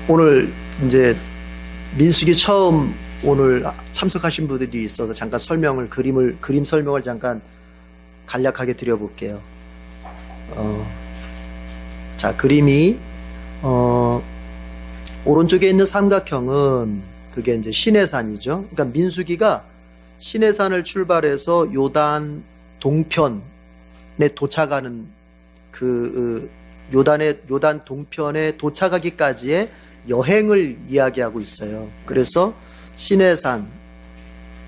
오늘 이제 민수기 처음 오늘 참석하신 분들이 있어서 잠깐 그림 설명을 잠깐 간략하게 드려볼게요. 자, 그림이 오른쪽에 있는 삼각형은 그게 이제 시내산이죠. 그러니까 민수기가 시내산을 출발해서 요단 동편에 도착하는 요단 동편에 도착하기까지의 여행을 이야기하고 있어요. 그래서 시내산,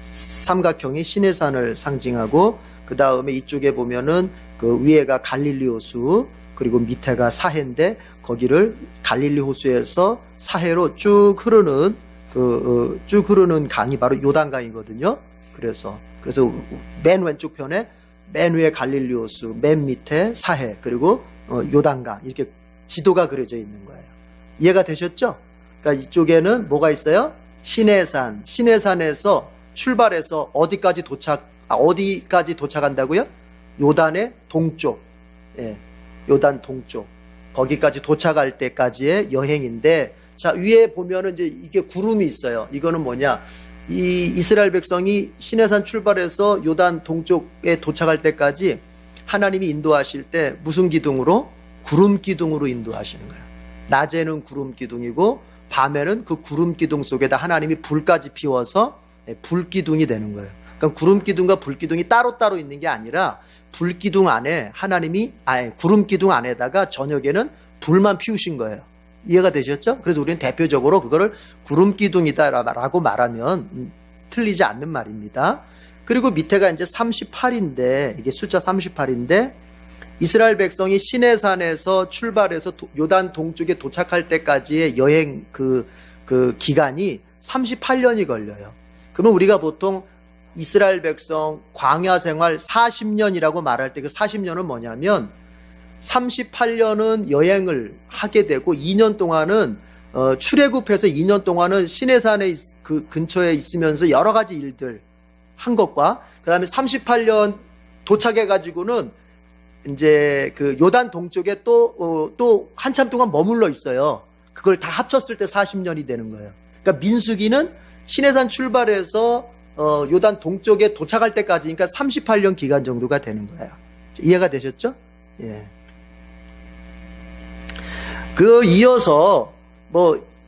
삼각형이 시내산을 상징하고, 그 다음에 이쪽에 보면은 그 위에가 갈릴리 호수, 그리고 밑에가 사해인데, 거기를 갈릴리 호수에서 사해로 쭉 흐르는 강이 바로 요단강이거든요. 그래서 맨 왼쪽 편에 맨 위에 갈릴리 호수, 맨 밑에 사해, 그리고 요단강, 이렇게 지도가 그려져 있는 거예요. 이해가 되셨죠? 그러니까 이쪽에는 뭐가 있어요? 시내산에서 출발해서 어디까지 도착한다고요? 요단의 동쪽, 요단 동쪽, 거기까지 도착할 때까지의 여행인데, 자, 위에 보면은 이제 이게 구름이 있어요. 이거는 뭐냐? 이 이스라엘 백성이 시내산 출발해서 요단 동쪽에 도착할 때까지 하나님이 인도하실 때 무슨 기둥으로? 구름 기둥으로 인도하시는 거예요. 낮에는 구름 기둥이고 밤에는 그 구름 기둥 속에다 하나님이 불까지 피워서 불 기둥이 되는 거예요. 그러니까 구름 기둥과 불 기둥이 따로따로 있는 게 아니라 불 기둥 안에 구름 기둥 안에다가 저녁에는 불만 피우신 거예요. 이해가 되셨죠? 그래서 우리는 대표적으로 그거를 구름 기둥이다라고 말하면 틀리지 않는 말입니다. 그리고 밑에가 이제 38인데, 이게 숫자 38인데, 이스라엘 백성이 시내산에서 출발해서 요단 동쪽에 도착할 때까지의 여행 그 기간이 38년이 걸려요. 그러면 우리가 보통 이스라엘 백성 광야 생활 40년이라고 말할 때 그 40년은 뭐냐면 38년은 여행을 하게 되고 2년 동안은 출애굽해서 2년 동안은 시내산의 그 근처에 있으면서 여러 가지 일들 한 것과, 그 다음에 38년 도착해가지고는 이제 그 요단 동쪽에 또 한참 동안 머물러 있어요. 그걸 다 합쳤을 때 40년이 되는 거예요. 그러니까 민수기는 시내산 출발해서 요단 동쪽에 도착할 때까지, 그러니까 38년 기간 정도가 되는 거예요. 이해가 되셨죠? 예. 이어서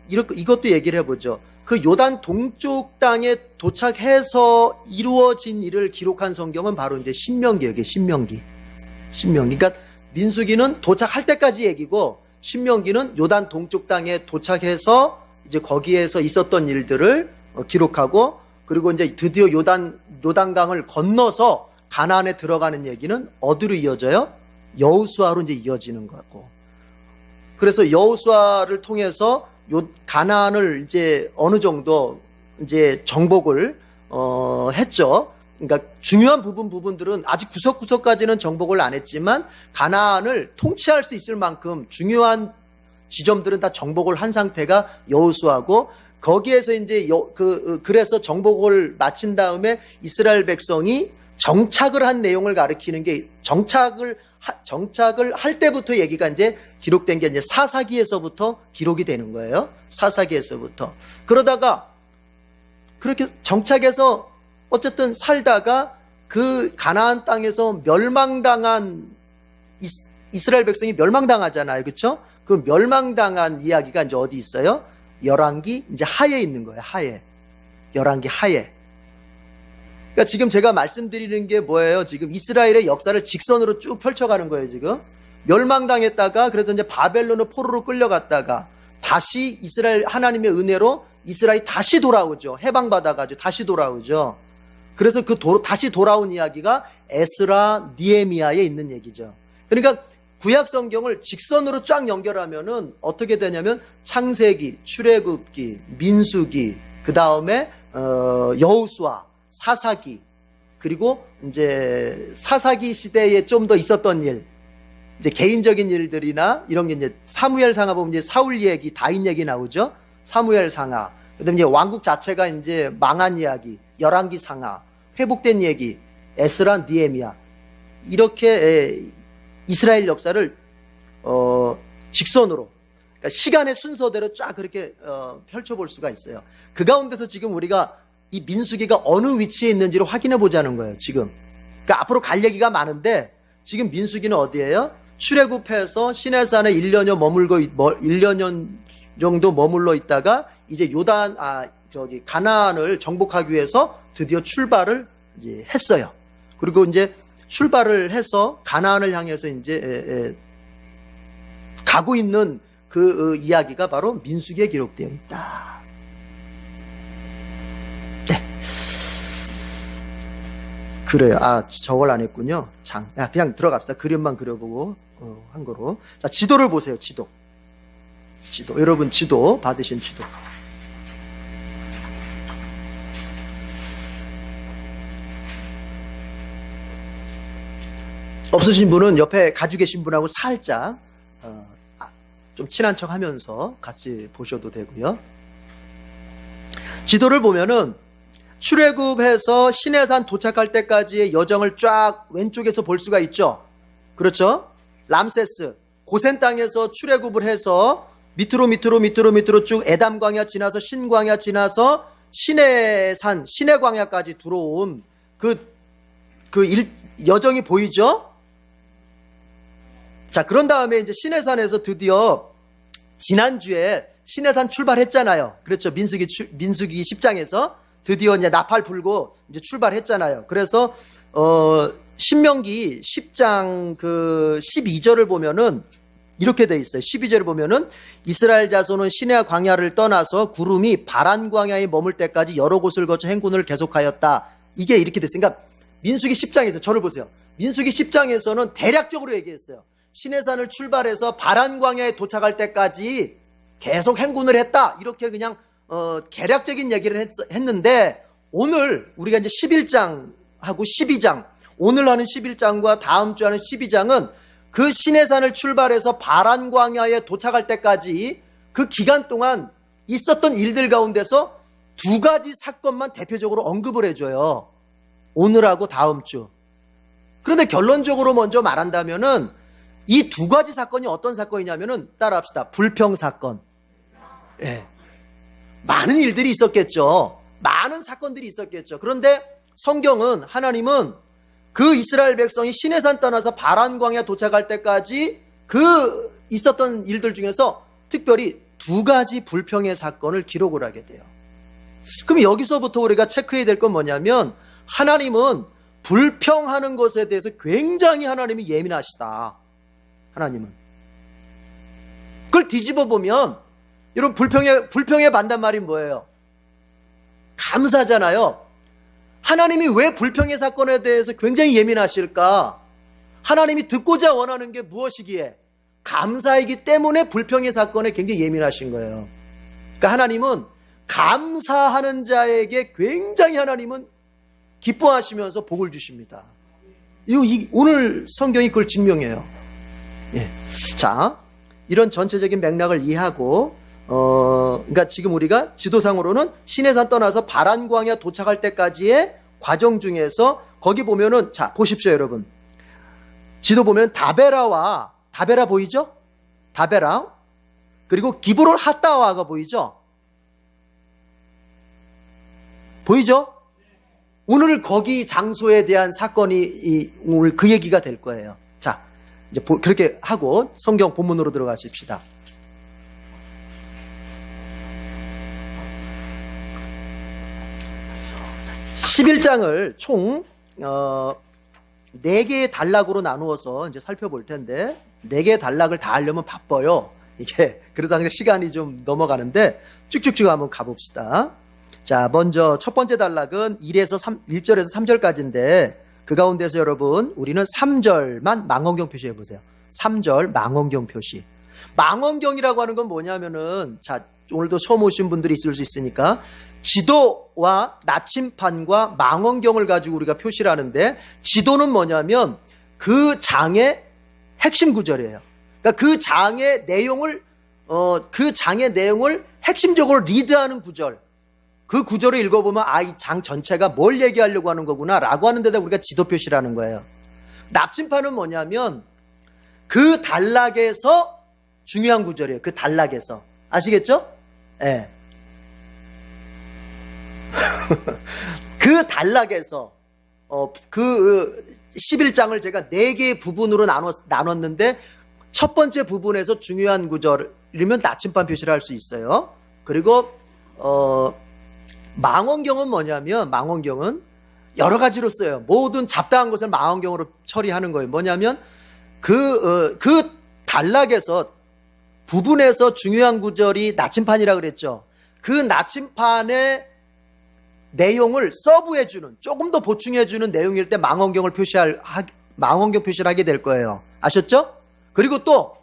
이것도 얘기를 해보죠. 그 요단 동쪽 땅에 도착해서 이루어진 일을 기록한 성경은 바로 이제 신명기예요. 신명기. 그러니까 민수기는 도착할 때까지 얘기고, 신명기는 요단 동쪽 땅에 도착해서 이제 거기에서 있었던 일들을 기록하고, 그리고 이제 드디어 요단강을 건너서 가나안에 들어가는 얘기는 어디로 이어져요? 여호수아로 이제 이어지는 거고. 그래서 여호수아를 통해서 가나안을 이제 어느 정도 이제 정복을 했죠. 그러니까 중요한 부분들은 아직 구석구석까지는 정복을 안 했지만 가나안을 통치할 수 있을 만큼 중요한 지점들은 다 정복을 한 상태가 여호수아고, 거기에서 이제 그래서 정복을 마친 다음에 이스라엘 백성이 정착을 한 내용을 가리키는 게, 정착을 할 때부터 얘기가 이제 기록된 게 이제 사사기에서부터 기록이 되는 거예요. 사사기에서부터. 그러다가 그렇게 정착해서 어쨌든 살다가 그 가나안 땅에서 멸망당한 이스라엘 백성이 멸망당하잖아요. 그렇죠? 그 멸망당한 이야기가 이제 어디 있어요? 열왕기 이제 하에 있는 거예요. 하에. 열왕기 하에. 그러니까 지금 제가 말씀드리는 게 뭐예요? 지금 이스라엘의 역사를 직선으로 쭉 펼쳐가는 거예요. 지금 멸망당했다가, 그래서 이제 바벨론의 포로로 끌려갔다가 다시 이스라엘 하나님의 은혜로 이스라엘이 다시 돌아오죠. 해방받아가지고 다시 돌아오죠. 그래서 다시 돌아온 이야기가 에스라, 니에미야에 있는 얘기죠. 그러니까 구약 성경을 직선으로 쫙 연결하면은 어떻게 되냐면 창세기, 출애굽기, 민수기, 그 다음에 여호수아, 사사기, 그리고 이제 사사기 시대에 좀 더 있었던 일, 이제 개인적인 일들이나 이런 게 이제 사무엘상하 보면 이제 사울 얘기, 다윗 얘기 나오죠. 사무엘상하. 그다음에 이제 왕국 자체가 이제 망한 이야기, 열왕기상하, 회복된 얘기, 에스라, 니에미야. 이렇게 이스라엘 역사를 직선으로 그러니까 시간의 순서대로 쫙 그렇게 펼쳐볼 수가 있어요. 그 가운데서 지금 우리가 이 민수기가 어느 위치에 있는지를 확인해 보자는 거예요. 지금. 그러니까 앞으로 갈 얘기가 많은데 지금 민수기는 어디예요? 출애굽해서 시내산에 1년여 1년 정도 머물러 있다가 이제 가나안을 정복하기 위해서 드디어 출발을 이제 했어요. 그리고 이제 출발을 해서 가나안을 향해서 이제 가고 있는 그 이야기가 바로 민수기에 기록되어 있다. 네. 그래요. 저걸 안 했군요. 그냥 들어갑시다. 그림만 그려보고 한 거로. 자, 지도를 보세요. 지도. 여러분 지도 받으신 지도. 없으신 분은 옆에 가지고 계신 분하고 살짝 좀 친한 척 하면서 같이 보셔도 되고요. 지도를 보면은 출애굽해서 시내산 도착할 때까지의 여정을 쫙 왼쪽에서 볼 수가 있죠. 그렇죠? 람세스 고센 땅에서 출애굽을 해서 밑으로 쭉 에담 광야 지나서 신광야 지나서 시내산 시내광야까지 들어온 여정이 보이죠? 자, 그런 다음에 이제 시내산에서 드디어 지난주에 시내산 출발했잖아요. 그렇죠. 민수기 10장에서 드디어 이제 나팔 불고 이제 출발했잖아요. 그래서 신명기 10장 12절을 보면은 이렇게 돼 있어요. 12절을 보면은 이스라엘 자손은 시내 광야를 떠나서 구름이 바란 광야에 머물 때까지 여러 곳을 거쳐 행군을 계속하였다. 이게 이렇게 됐어요. 그러니까 민수기 10장에서 저를 보세요. 민수기 10장에서는 대략적으로 얘기했어요. 시내산을 출발해서 바란 광야에 도착할 때까지 계속 행군을 했다. 이렇게 그냥 개략적인 얘기를 했는데 오늘 우리가 이제 11장하고 12장, 오늘 하는 11장과 다음 주 하는 12장은 그 시내산을 출발해서 바란 광야에 도착할 때까지 그 기간 동안 있었던 일들 가운데서 두 가지 사건만 대표적으로 언급을 해줘요. 오늘하고 다음 주. 그런데 결론적으로 먼저 말한다면은 이 두 가지 사건이 어떤 사건이냐면은 따라합시다. 불평 사건. 예. 많은 일들이 있었겠죠. 많은 사건들이 있었겠죠. 그런데 성경은 하나님은 그 이스라엘 백성이 시내산 떠나서 바란 광야 도착할 때까지 그 있었던 일들 중에서 특별히 두 가지 불평의 사건을 기록을 하게 돼요. 그럼 여기서부터 우리가 체크해야 될 건 뭐냐면 하나님은 불평하는 것에 대해서 굉장히 하나님이 예민하시다. 하나님은. 그걸 뒤집어 보면 여러분 불평의 반대말이 뭐예요? 감사잖아요. 하나님이 왜 불평의 사건에 대해서 굉장히 예민하실까? 하나님이 듣고자 원하는 게 무엇이기에? 감사이기 때문에 불평의 사건에 굉장히 예민하신 거예요. 그러니까 하나님은 감사하는 자에게 굉장히 하나님은 기뻐하시면서 복을 주십니다. 오늘 성경이 그걸 증명해요. 예. 자, 이런 전체적인 맥락을 이해하고 그러니까 지금 우리가 지도상으로는 시내산 떠나서 바란 광야 도착할 때까지의 과정 중에서 거기 보면은 자 보십시오 여러분. 지도 보면 다베라 보이죠? 다베라 그리고 기브론 핫다와가 보이죠? 보이죠? 오늘 거기 장소에 대한 사건이 오늘 그 얘기가 될 거예요. 자, 이제 그렇게 하고 성경 본문으로 들어가십시다. 11장을 총 4개의 단락으로 나누어서 이제 살펴볼 텐데 4개의 단락을 다 하려면 바빠요. 이게 그래서 항상 시간이 좀 넘어가는데 쭉쭉쭉 한번 가봅시다. 자, 먼저 첫 번째 단락은 1절에서 3절까지인데 그 가운데서 여러분 우리는 3절만 망원경 표시해 보세요. 3절 망원경 표시. 망원경이라고 하는 건 뭐냐면은 자, 오늘도 처음 오신 분들이 있을 수 있으니까 지도와 나침판과 망원경을 가지고 우리가 표시를 하는데 지도는 뭐냐면 그 장의 핵심 구절이에요. 그러니까 그 장의 내용을 핵심적으로 리드하는 구절. 그 구절을 읽어보면 이 장 전체가 뭘 얘기하려고 하는 거구나 라고 하는 데다 우리가 지도 표시를 하는 거예요. 납침판은 뭐냐면 그 단락에서 중요한 구절이에요. 그 단락에서. 아시겠죠? 예. 그 단락에서 그 11장을 제가 4개의 부분으로 나눴는데 첫 번째 부분에서 중요한 구절이면 나침반 표시를 할 수 있어요. 그리고 망원경은 뭐냐면 망원경은 여러 가지로 써요. 모든 잡다한 것을 망원경으로 처리하는 거예요. 뭐냐면 그 단락에서 부분에서 중요한 구절이 나침판이라 그랬죠. 그 나침판의 내용을 서브해주는, 조금 더 보충해주는 내용일 때 망원경 표시를 하게 될 거예요. 아셨죠? 그리고 또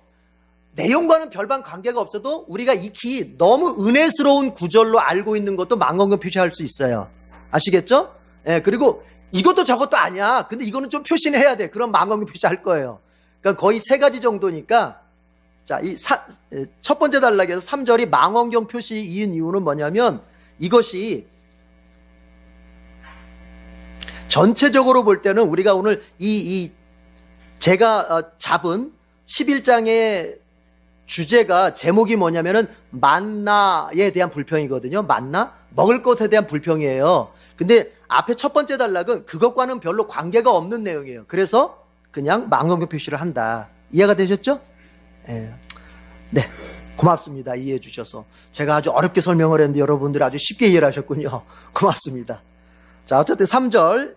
내용과는 별반 관계가 없어도 우리가 익히 너무 은혜스러운 구절로 알고 있는 것도 망원경 표시할 수 있어요. 아시겠죠? 예, 그리고 이것도 저것도 아니야. 근데 이거는 좀 표시는 해야 돼. 그럼 망원경 표시할 거예요. 그러니까 거의 3가지 정도니까. 자, 첫 번째 단락에서 3절이 망원경 표시 이은 이유는 뭐냐면 이것이 전체적으로 볼 때는 우리가 오늘 제가 잡은 11장의 주제가 제목이 뭐냐면은 만나에 대한 불평이거든요. 만나? 먹을 것에 대한 불평이에요. 근데 앞에 첫 번째 단락은 그것과는 별로 관계가 없는 내용이에요. 그래서 그냥 망원경 표시를 한다. 이해가 되셨죠? 예. 네. 고맙습니다. 이해해 주셔서. 제가 아주 어렵게 설명을 했는데 여러분들이 아주 쉽게 이해를 하셨군요. 고맙습니다. 자, 어쨌든 3절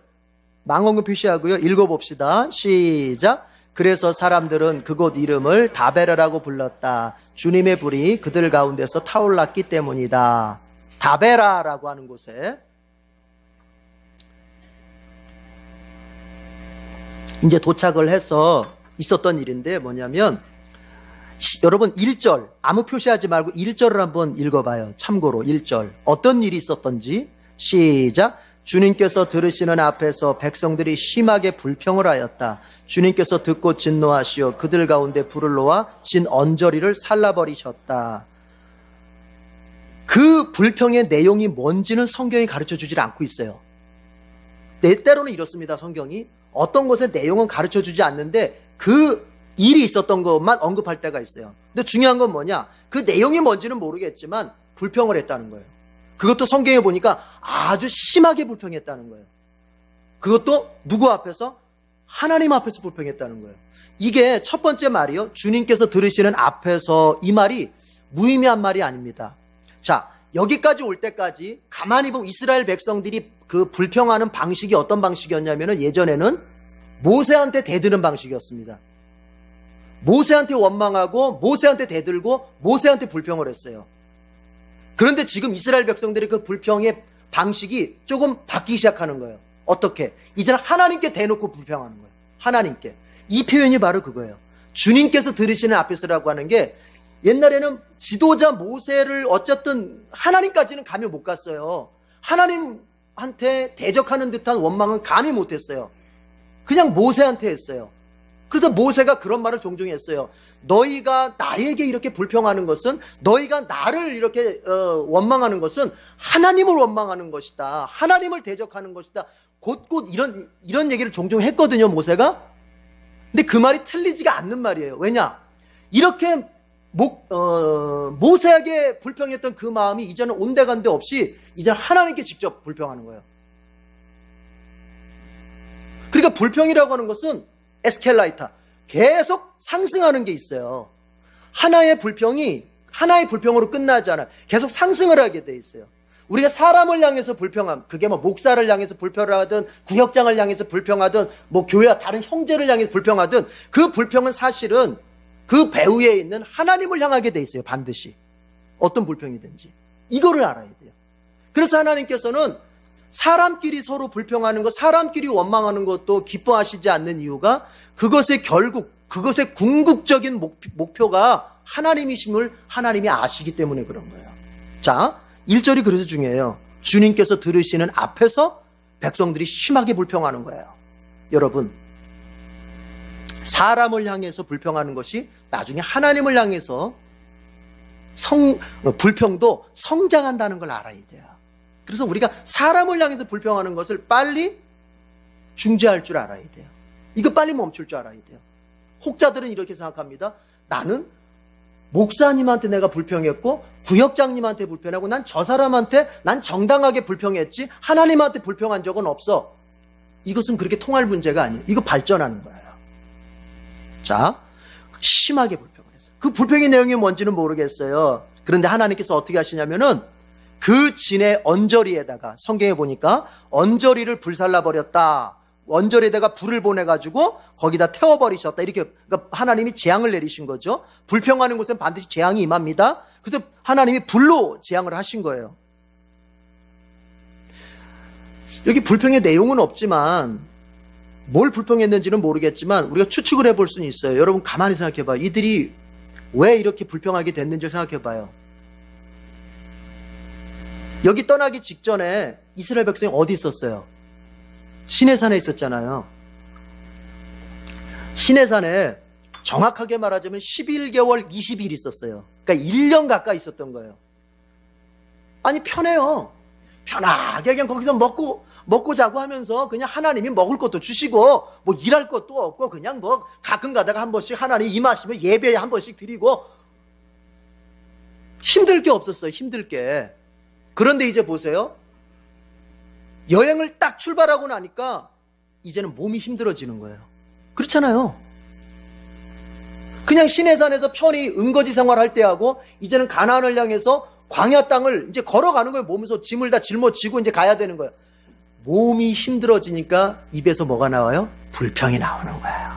망원경 표시하고요. 읽어봅시다. 시작. 그래서 사람들은 그곳 이름을 다베라라고 불렀다. 주님의 불이 그들 가운데서 타올랐기 때문이다. 다베라라고 하는 곳에 이제 도착을 해서 있었던 일인데 뭐냐면 여러분 1절 아무 표시하지 말고 1절을 한번 읽어봐요. 참고로 1절 어떤 일이 있었던지 시작. 주님께서 들으시는 앞에서 백성들이 심하게 불평을 하였다. 주님께서 듣고 진노하시어 그들 가운데 불을 놓아 진 언저리를 살라버리셨다. 그 불평의 내용이 뭔지는 성경이 가르쳐주질 않고 있어요. 때때로는 이렇습니다. 성경이 어떤 곳에 내용은 가르쳐주지 않는데 그 일이 있었던 것만 언급할 때가 있어요. 근데 중요한 건 뭐냐? 그 내용이 뭔지는 모르겠지만 불평을 했다는 거예요. 그것도 성경에 보니까 아주 심하게 불평했다는 거예요. 그것도 누구 앞에서? 하나님 앞에서 불평했다는 거예요. 이게 첫 번째 말이요. 주님께서 들으시는 앞에서 이 말이 무의미한 말이 아닙니다. 자, 여기까지 올 때까지 가만히 보면 이스라엘 백성들이 그 불평하는 방식이 어떤 방식이었냐면 예전에는 모세한테 대드는 방식이었습니다. 모세한테 원망하고 모세한테 대들고 모세한테 불평을 했어요. 그런데 지금 이스라엘 백성들의 그 불평의 방식이 조금 바뀌기 시작하는 거예요. 어떻게? 이제는 하나님께 대놓고 불평하는 거예요. 하나님께. 이 표현이 바로 그거예요. 주님께서 들으시는 앞에서라고 하는 게 옛날에는 지도자 모세를 어쨌든 하나님까지는 감히 못 갔어요. 하나님한테 대적하는 듯한 원망은 감히 못했어요. 그냥 모세한테 했어요. 그래서 모세가 그런 말을 종종 했어요. 너희가 나에게 이렇게 불평하는 것은 너희가 나를 이렇게 원망하는 것은 하나님을 원망하는 것이다. 하나님을 대적하는 것이다. 곧곧 이런 얘기를 종종 했거든요. 모세가. 근데 그 말이 틀리지가 않는 말이에요. 왜냐? 이렇게 모세에게 불평했던 그 마음이 이제는 온데간데 없이 이제는 하나님께 직접 불평하는 거예요. 그러니까 불평이라고 하는 것은 에스켈라이터 계속 상승하는 게 있어요. 하나의 불평으로 끝나지 않아요. 계속 상승을 하게 돼 있어요. 우리가 사람을 향해서 불평함, 그게 뭐 목사를 향해서 불평을 하든 구역장을 향해서 불평하든 뭐 교회 다른 형제를 향해서 불평하든 그 불평은 사실은 그 배후에 있는 하나님을 향하게 돼 있어요. 반드시 어떤 불평이든지 이거를 알아야 돼요. 그래서 하나님께서는 사람끼리 서로 불평하는 것, 사람끼리 원망하는 것도 기뻐하시지 않는 이유가 그것의 궁극적인 목표가 하나님이심을 하나님이 아시기 때문에 그런 거예요. 자, 1절이 그래서 중요해요. 주님께서 들으시는 앞에서 백성들이 심하게 불평하는 거예요. 여러분, 사람을 향해서 불평하는 것이 나중에 하나님을 향해서 불평도 성장한다는 걸 알아야 돼요. 그래서 우리가 사람을 향해서 불평하는 것을 빨리 중지할 줄 알아야 돼요. 이거 빨리 멈출 줄 알아야 돼요. 혹자들은 이렇게 생각합니다. 나는 목사님한테 내가 불평했고 구역장님한테 불평하고 난 저 사람한테 난 정당하게 불평했지 하나님한테 불평한 적은 없어. 이것은 그렇게 통할 문제가 아니에요. 이거 발전하는 거예요. 자, 심하게 불평을 했어요. 그 불평의 내용이 뭔지는 모르겠어요. 그런데 하나님께서 어떻게 하시냐면은 그 진의 언저리에다가 성경에 보니까 언저리를 불살라 버렸다. 언저리에다가 불을 보내가지고 거기다 태워버리셨다. 이렇게 그러니까 하나님이 재앙을 내리신 거죠. 불평하는 곳엔 반드시 재앙이 임합니다. 그래서 하나님이 불로 재앙을 하신 거예요. 여기 불평의 내용은 없지만 뭘 불평했는지는 모르겠지만 우리가 추측을 해볼 수는 있어요. 여러분 가만히 생각해봐요. 이들이 왜 이렇게 불평하게 됐는지 생각해봐요. 여기 떠나기 직전에 이스라엘 백성이 어디 있었어요? 시내산에 있었잖아요. 시내산에 정확하게 말하자면 11개월 20일 있었어요. 그러니까 1년 가까이 있었던 거예요. 아니 편해요. 편하게 그냥 거기서 먹고 자고 하면서 그냥 하나님이 먹을 것도 주시고 뭐 일할 것도 없고 그냥 뭐 가끔 가다가 한 번씩 하나님 임하시면 예배에 한 번씩 드리고 힘들 게 없었어요. 힘들 게. 그런데 이제 보세요. 여행을 딱 출발하고 나니까 이제는 몸이 힘들어지는 거예요. 그렇잖아요. 그냥 시내산에서 편히 은거지 생활할 때하고 이제는 가나안을 향해서 광야 땅을 이제 걸어가는 거예요. 몸에서 짐을 다 짊어지고 이제 가야 되는 거예요. 몸이 힘들어지니까 입에서 뭐가 나와요? 불평이 나오는 거예요.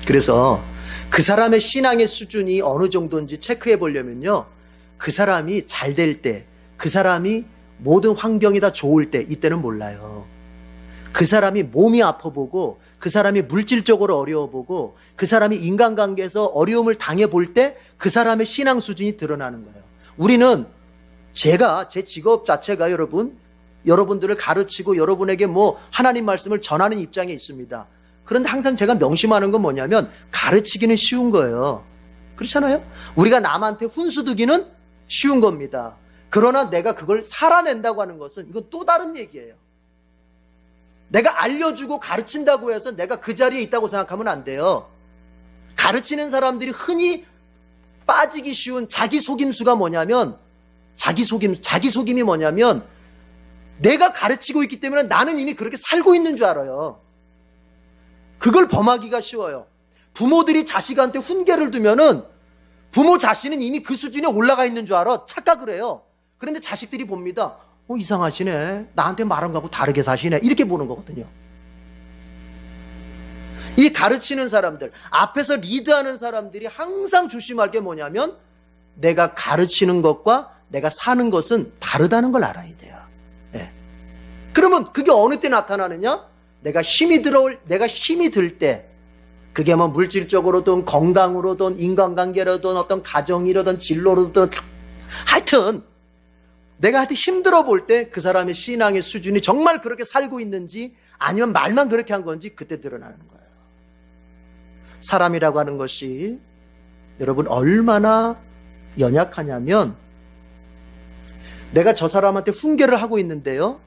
그래서 그 사람의 신앙의 수준이 어느 정도인지 체크해 보려면요. 그 사람이 잘 될 때, 그 사람이 모든 환경이 다 좋을 때, 이때는 몰라요. 그 사람이 몸이 아파보고, 그 사람이 물질적으로 어려워보고, 그 사람이 인간관계에서 어려움을 당해볼 때 그 사람의 신앙 수준이 드러나는 거예요. 우리는 제 직업 자체가 여러분들을 가르치고 여러분에게 뭐 하나님 말씀을 전하는 입장에 있습니다. 그런데 항상 제가 명심하는 건 뭐냐면 가르치기는 쉬운 거예요. 그렇잖아요? 우리가 남한테 훈수두기는 쉬운 겁니다. 그러나 내가 그걸 살아낸다고 하는 것은 이건 또 다른 얘기예요. 내가 알려주고 가르친다고 해서 내가 그 자리에 있다고 생각하면 안 돼요. 가르치는 사람들이 흔히 빠지기 쉬운 자기 속임수가 뭐냐면 자기 속임이 뭐냐면 내가 가르치고 있기 때문에 나는 이미 그렇게 살고 있는 줄 알아요. 그걸 범하기가 쉬워요. 부모들이 자식한테 훈계를 두면은 부모 자신은 이미 그 수준에 올라가 있는 줄 알아. 착각을 해요. 그런데 자식들이 봅니다. 이상하시네. 나한테 말한 거하고 다르게 사시네. 이렇게 보는 거거든요. 이 가르치는 사람들, 앞에서 리드하는 사람들이 항상 조심할 게 뭐냐면 내가 가르치는 것과 내가 사는 것은 다르다는 걸 알아야 돼요. 네. 그러면 그게 어느 때 나타나느냐? 내가 힘이 들 때, 그게 뭐 물질적으로든 건강으로든 인간관계로든 어떤 가정이로든 진로로든 하여튼 내가 힘들어 볼 때 그 사람의 신앙의 수준이 정말 그렇게 살고 있는지 아니면 말만 그렇게 한 건지 그때 드러나는 거예요. 사람이라고 하는 것이 여러분 얼마나 연약하냐면 내가 저 사람한테 훈계를 하고 있는데요.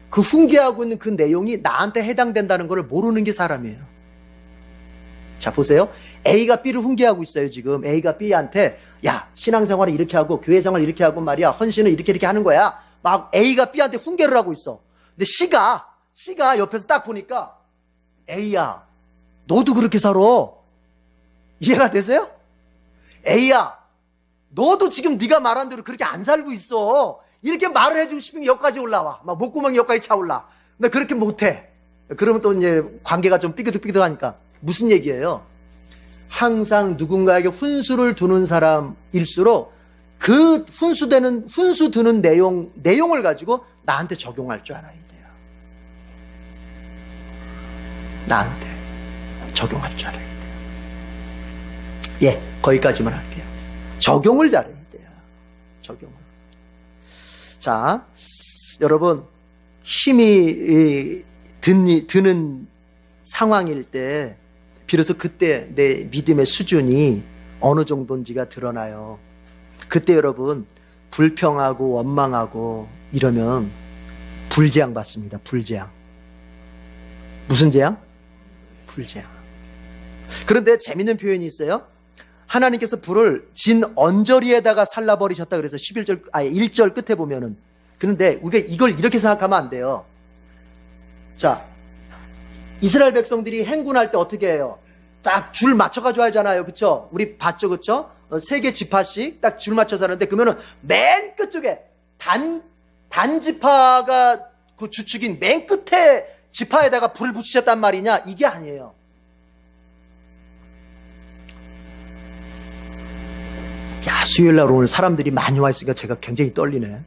그 훈계하고 있는 그 내용이 나한테 해당된다는 걸 모르는 게 사람이에요. 자, 보세요. A가 B를 훈계하고 있어요, 지금. A가 B한테, 야, 신앙생활을 이렇게 하고, 교회생활을 이렇게 하고 말이야. 헌신을 이렇게 하는 거야. 막 A가 B한테 훈계를 하고 있어. 근데 C가 옆에서 딱 보니까, A야, 너도 그렇게 살아. 이해가 되세요? A야, 너도 지금 네가 말한 대로 그렇게 안 살고 있어. 이렇게 말을 해주고 싶으면 여기까지 올라와. 막 목구멍이 여기까지 차올라. 근데 그렇게 못해. 그러면 또 이제 관계가 좀 삐그덕삐그덕하니까. 무슨 얘기예요? 항상 누군가에게 훈수를 두는 사람일수록 그 훈수 두는 내용을 가지고 나한테 적용할 줄 알아야 돼요. 나한테 적용할 줄 알아야 돼요. 예, 거기까지만 할게요. 적용을 잘해야 돼요. 적용을. 자, 여러분, 힘이 드는 상황일 때 비로소 그때 내 믿음의 수준이 어느 정도인지가 드러나요. 그때 여러분 불평하고 원망하고 이러면 불재앙 받습니다. 불재앙. 무슨 재앙? 불재앙. 그런데 재밌는 표현이 있어요. 하나님께서 불을 진 언저리에다가 살라버리셨다 그래서 1절 끝에 보면은. 그런데 우리가 이걸 이렇게 생각하면 안 돼요. 자, 이스라엘 백성들이 행군할 때 어떻게 해요? 딱 줄 맞춰가지고 하잖아요. 그쵸? 우리 봤죠? 그쵸? 3개 지파씩 딱 줄 맞춰서 하는데, 그러면은 맨 끝쪽에 단지파가 그 주축인 맨 끝에 지파에다가 불을 붙이셨단 말이냐? 이게 아니에요. 야, 수요일날 오늘 사람들이 많이 와 있으니까 제가 굉장히 떨리네.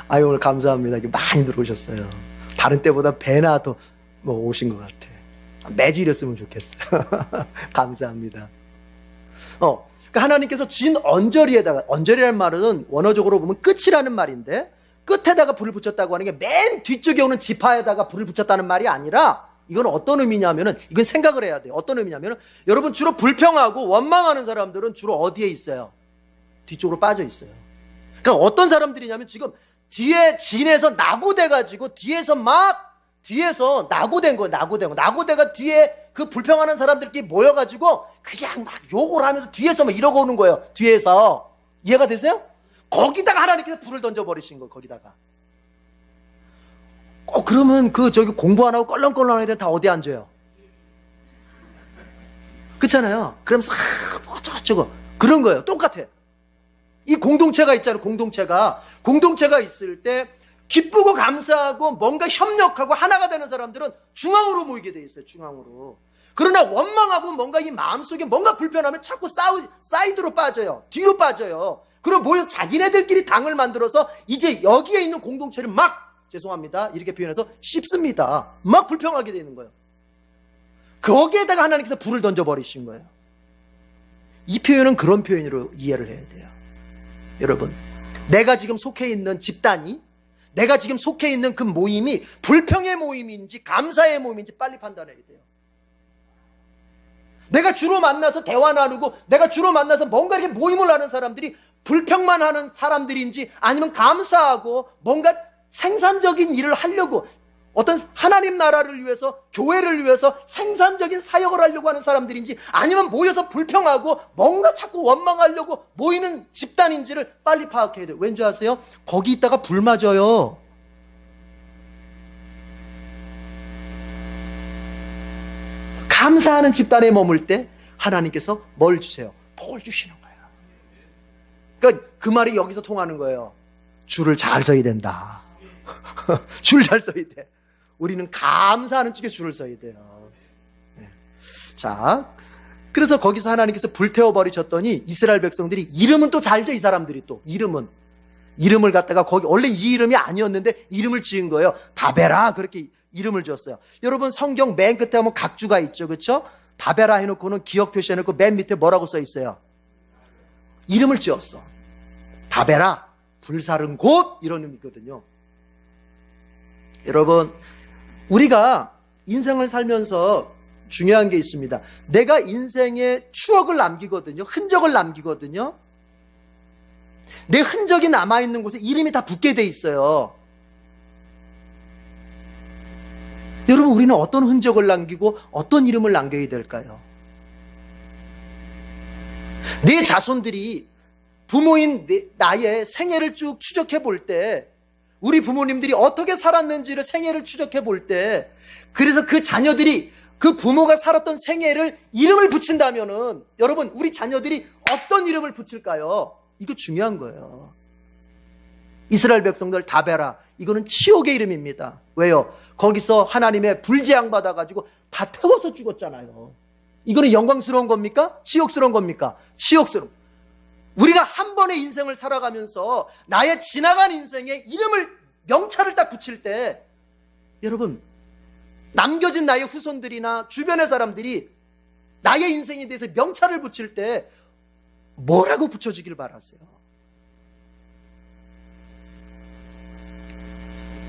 아유, 오늘 감사합니다. 많이 들어오셨어요. 다른 때보다 배나 더 오신 것 같아. 매주 이랬으면 좋겠어요. 감사합니다. 그러니까 하나님께서 진 언저리에다가, 언저리라는 말은 원어적으로 보면 끝이라는 말인데, 끝에다가 불을 붙였다고 하는 게 맨 뒤쪽에 오는 지파에다가 불을 붙였다는 말이 아니라, 이건 어떤 의미냐면은, 이건 생각을 해야 돼요. 어떤 의미냐면은, 여러분 주로 불평하고 원망하는 사람들은 주로 어디에 있어요? 뒤쪽으로 빠져 있어요. 그러니까 어떤 사람들이냐면 지금 뒤에 진에서 낙오돼가지고 뒤에서 낙오된 거예요. 낙오대가 뒤에 그 불평하는 사람들끼리 모여가지고 그냥 막 욕을 하면서 뒤에서 막 이러고 오는 거예요. 뒤에서. 이해가 되세요? 거기다가 하나님께서 불을 던져버리신 거예요. 거기다가. 그러면 저기 공부 안 하고 껄렁껄렁 하는 애들 다 어디 앉아요? 그렇잖아요. 그러면서 어쩌고 그런 거예요. 똑같아. 이 공동체가 있잖아요. 공동체가 있을 때 기쁘고 감사하고 뭔가 협력하고 하나가 되는 사람들은 중앙으로 모이게 돼 있어요. 중앙으로. 그러나 원망하고 뭔가 이 마음속에 뭔가 불편하면 자꾸 사이드로 빠져요. 뒤로 빠져요. 그리고 모여서 자기네들끼리 당을 만들어서 이제 여기에 있는 공동체를 죄송합니다. 이렇게 표현해서 씹습니다. 막 불평하게 되는 거예요. 거기에다가 하나님께서 불을 던져버리신 거예요. 이 표현은 그런 표현으로 이해를 해야 돼요. 여러분, 내가 지금 속해 있는 집단이, 내가 지금 속해 있는 그 모임이 불평의 모임인지 감사의 모임인지 빨리 판단해야 돼요. 내가 주로 만나서 대화 나누고 내가 주로 만나서 뭔가 이렇게 모임을 하는 사람들이 불평만 하는 사람들인지 아니면 감사하고 뭔가 생산적인 일을 하려고 어떤 하나님 나라를 위해서 교회를 위해서 생산적인 사역을 하려고 하는 사람들인지 아니면 모여서 불평하고 뭔가 자꾸 원망하려고 모이는 집단인지를 빨리 파악해야 돼요. 왠지 아세요? 거기 있다가 불 맞아요. 감사하는 집단에 머물 때 하나님께서 뭘 주세요? 복을 주시는 거예요. 그러니까 그 말이 여기서 통하는 거예요. 줄을 잘 서야 된다. 줄 잘 서야 돼. 우리는 감사하는 쪽에 줄을 서야 돼요. 네. 자, 그래서 거기서 하나님께서 불태워버리셨더니 이스라엘 백성들이 이름은 또 잘 져, 이 사람들이 또. 이름을 갖다가 거기, 원래 이 이름이 아니었는데 이름을 지은 거예요. 다베라, 그렇게 이름을 지었어요. 여러분 성경 맨 끝에 하면 각주가 있죠. 그렇죠? 다베라 해놓고는 기억 표시해놓고 맨 밑에 뭐라고 써 있어요? 이름을 지었어. 다베라, 불사른 곳, 이런 의미거든요. 여러분, 우리가 인생을 살면서 중요한 게 있습니다. 내가 인생에 추억을 남기거든요. 흔적을 남기거든요. 내 흔적이 남아있는 곳에 이름이 다 붙게 돼 있어요. 여러분, 우리는 어떤 흔적을 남기고 어떤 이름을 남겨야 될까요? 내 자손들이 부모인 나의 생애를 쭉 추적해 볼 때 우리 부모님들이 어떻게 살았는지를 생애를 추적해 볼 때 그래서 그 자녀들이 그 부모가 살았던 생애를 이름을 붙인다면은 여러분 우리 자녀들이 어떤 이름을 붙일까요? 이거 중요한 거예요. 이스라엘 백성들 다베라 이거는 치욕의 이름입니다. 왜요? 거기서 하나님의 불재앙 받아가지고 다 태워서 죽었잖아요. 이거는 영광스러운 겁니까? 치욕스러운 겁니까? 치욕스러운. 우리가 한 번의 인생을 살아가면서 나의 지나간 인생에 명찰을 딱 붙일 때 여러분 남겨진 나의 후손들이나 주변의 사람들이 나의 인생에 대해서 명찰을 붙일 때 뭐라고 붙여주길 바라세요?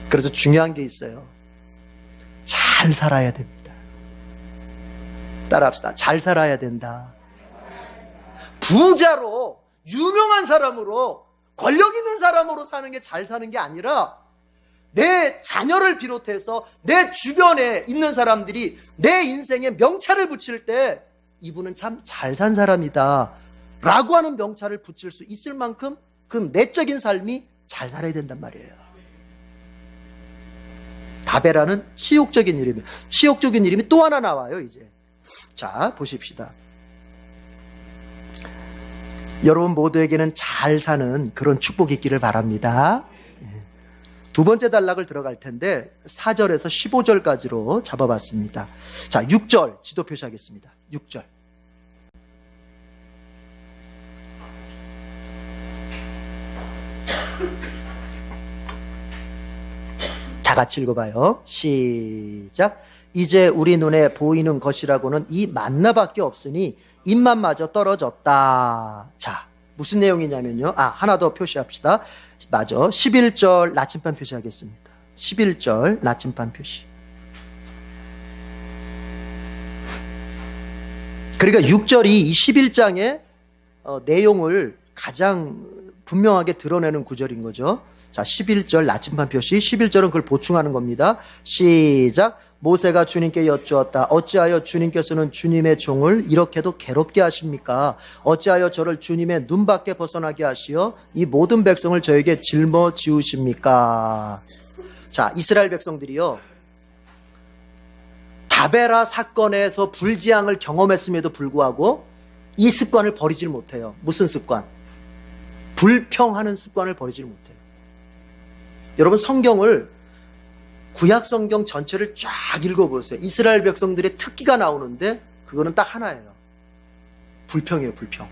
그래서 중요한 게 있어요. 잘 살아야 됩니다. 따라합시다. 잘 살아야 된다. 부자로 유명한 사람으로 권력 있는 사람으로 사는 게 잘 사는 게 아니라 내 자녀를 비롯해서 내 주변에 있는 사람들이 내 인생에 명찰을 붙일 때 이분은 참 잘 산 사람이다 라고 하는 명찰을 붙일 수 있을 만큼 그 내적인 삶이 잘 살아야 된단 말이에요. 다베라는 치욕적인 이름이에요. 치욕적인 이름이 또 하나 나와요 이제. 자, 보십시다. 여러분 모두에게는 잘 사는 그런 축복이 있기를 바랍니다. 두 번째 단락을 들어갈 텐데 4절에서 15절까지로 잡아봤습니다. 자, 6절 지도 표시하겠습니다. 6절. 다 같이 읽어봐요. 시작. 이제 우리 눈에 보이는 것이라고는 이 만나밖에 없으니 입맛마저 떨어졌다. 자, 무슨 내용이냐면요. 하나 더 표시합시다. 맞아. 11절 나침반 표시하겠습니다. 11절 나침반 표시. 그러니까 6절이 이 11장의 내용을 가장 분명하게 드러내는 구절인 거죠. 자, 11절 나침반 표시. 11절은 그걸 보충하는 겁니다. 시작. 모세가 주님께 여쭈었다. 어찌하여 주님께서는 주님의 종을 이렇게도 괴롭게 하십니까? 어찌하여 저를 주님의 눈 밖에 벗어나게 하시어 이 모든 백성을 저에게 짊어지우십니까? 자, 이스라엘 백성들이요, 다베라 사건에서 불지향을 경험했음에도 불구하고 이 습관을 버리질 못해요. 무슨 습관? 불평하는 습관을 버리질 못해요. 여러분 성경을, 구약 성경 전체를 쫙 읽어보세요. 이스라엘 백성들의 특기가 나오는데 그거는 딱 하나예요. 불평이에요. 불평.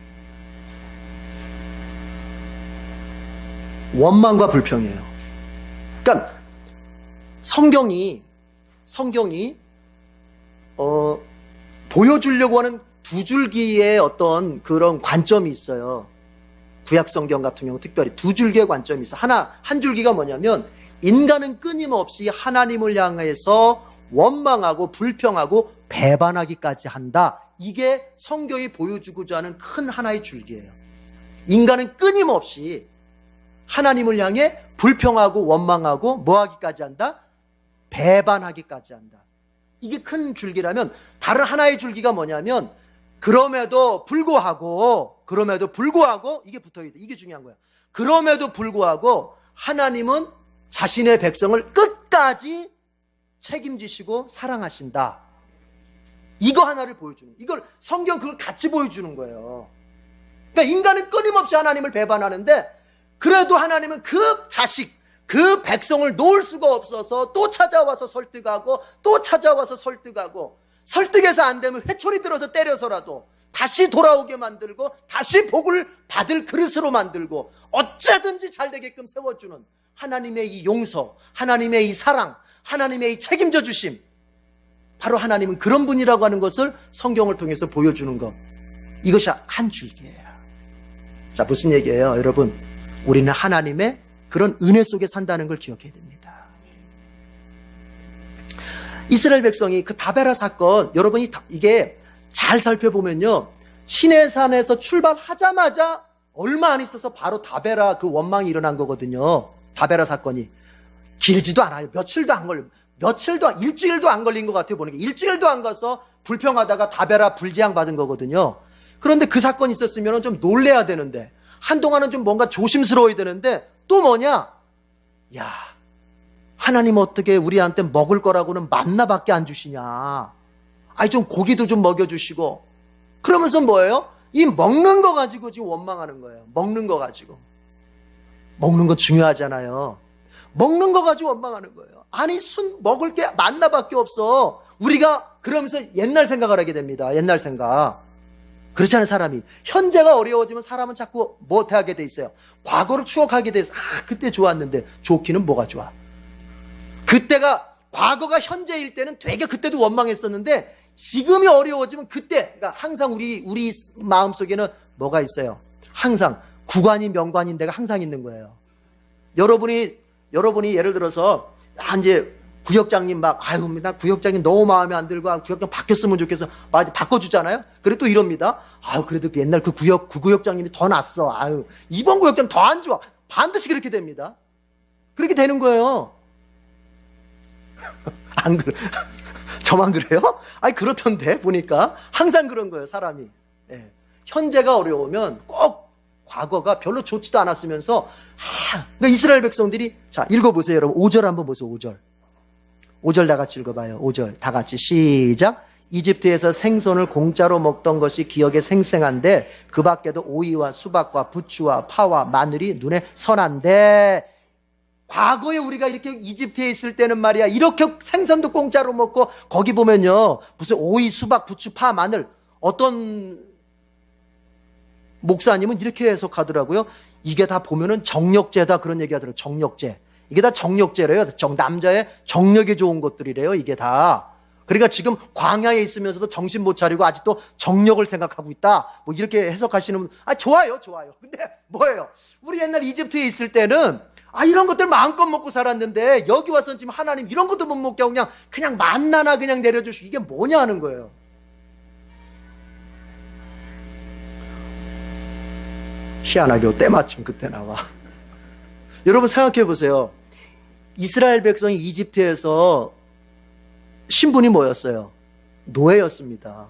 원망과 불평이에요. 그러니까 성경이 보여주려고 하는 두 줄기의 어떤 그런 관점이 있어요. 구약 성경 같은 경우 특별히 두 줄기의 관점이 있어. 한 줄기가 뭐냐면 인간은 끊임없이 하나님을 향해서 원망하고 불평하고 배반하기까지 한다. 이게 성경이 보여주고자 하는 큰 하나의 줄기예요. 인간은 끊임없이 하나님을 향해 불평하고 원망하고 뭐하기까지 한다? 배반하기까지 한다. 이게 큰 줄기라면 다른 하나의 줄기가 뭐냐면 그럼에도 불구하고 이게 붙어있다. 이게 중요한 거야. 그럼에도 불구하고 하나님은 자신의 백성을 끝까지 책임지시고 사랑하신다. 이거 하나를 보여주는, 이걸 성경 그걸 같이 보여주는 거예요. 그러니까 인간은 끊임없이 하나님을 배반하는데 그래도 하나님은 그 자식, 그 백성을 놓을 수가 없어서 또 찾아와서 설득하고 또 찾아와서 설득하고, 설득해서 안 되면 회초리 들어서 때려서라도 다시 돌아오게 만들고 다시 복을 받을 그릇으로 만들고 어쩌든지 잘 되게끔 세워주는 하나님의 이 용서, 하나님의 이 사랑, 하나님의 이 책임져 주심, 바로 하나님은 그런 분이라고 하는 것을 성경을 통해서 보여주는 것, 이것이 한 줄기예요. 자, 무슨 얘기예요? 여러분, 우리는 하나님의 그런 은혜 속에 산다는 걸 기억해야 됩니다. 이스라엘 백성이 그 다베라 사건, 여러분이 이게 잘 살펴보면요, 시내산에서 출발하자마자 얼마 안 있어서 바로 다베라 그 원망이 일어난 거거든요. 다베라 사건이 길지도 않아요. 일주일도 안 걸린 것 같아요. 보니까 일주일도 안 가서 불평하다가 다베라 불지향 받은 거거든요. 그런데 그 사건이 있었으면 좀 놀래야 되는데, 한동안은 좀 뭔가 조심스러워야 되는데, 또 뭐냐? 야, 하나님 어떻게 우리한테 먹을 거라고는 만나밖에 안 주시냐? 아니 좀 고기도 좀 먹여주시고. 그러면서 뭐예요? 이 먹는 거 가지고 지금 원망하는 거예요. 먹는 거 가지고. 먹는 거 중요하잖아요. 먹는 거 가지고 원망하는 거예요. 아니 먹을 게 만나밖에 없어. 우리가 그러면서 옛날 생각을 하게 됩니다. 옛날 생각. 그렇지 않은 사람이, 현재가 어려워지면 사람은 자꾸 못하게 돼 있어요. 과거를 추억하게 돼서 그때 좋았는데, 좋기는 뭐가 좋아? 그때가, 과거가 현재일 때는 되게 그때도 원망했었는데 지금이 어려워지면 그때, 그러니까 항상 우리 마음속에는 뭐가 있어요? 항상 구관인 명관인 데가 항상 있는 거예요. 여러분이 예를 들어서 이제 구역장님 나 구역장님 너무 마음에 안 들고 구역장 바뀌었으면 좋겠어. 바꿔주잖아요. 그래 또 이럽니다. 그래도 옛날 그 구역장님이 더 낫어. 이번 구역장 더 안 좋아. 반드시 그렇게 됩니다. 그렇게 되는 거예요. 안 그래? 저만 그래요? 아니 그렇던데 보니까 항상 그런 거예요 사람이. 예. 현재가 어려우면 꼭 과거가 별로 좋지도 않았으면서 그러니까 이스라엘 백성들이 자 읽어보세요 여러분 5절 한번 보세요 5절 다 같이 읽어봐요 5절 다 같이 시작 이집트에서 생선을 공짜로 먹던 것이 기억에 생생한데 그 밖에도 오이와 수박과 부추와 파와 마늘이 눈에 선한데 과거에 우리가 이렇게 이집트에 있을 때는 말이야 이렇게 생선도 공짜로 먹고 거기 보면요 무슨 오이, 수박, 부추, 파, 마늘 어떤 목사님은 이렇게 해석하더라고요. 이게 다 보면은 정력제다 그런 얘기 하더라고요. 정력제. 이게 다 정력제래요. 남자의 정력이 좋은 것들이래요. 이게 다. 그러니까 지금 광야에 있으면서도 정신 못 차리고 아직도 정력을 생각하고 있다. 뭐 이렇게 해석하시는 분. 좋아요. 근데 뭐예요? 우리 옛날 이집트에 있을 때는 이런 것들 마음껏 먹고 살았는데 여기 와서는 지금 하나님 이런 것도 못 먹게 하고 그냥 만나나 그냥 내려주시고 이게 뭐냐 하는 거예요. 희한하게 때마침 그때 나와. 여러분 생각해 보세요. 이스라엘 백성이 이집트에서 신분이 뭐였어요? 노예였습니다.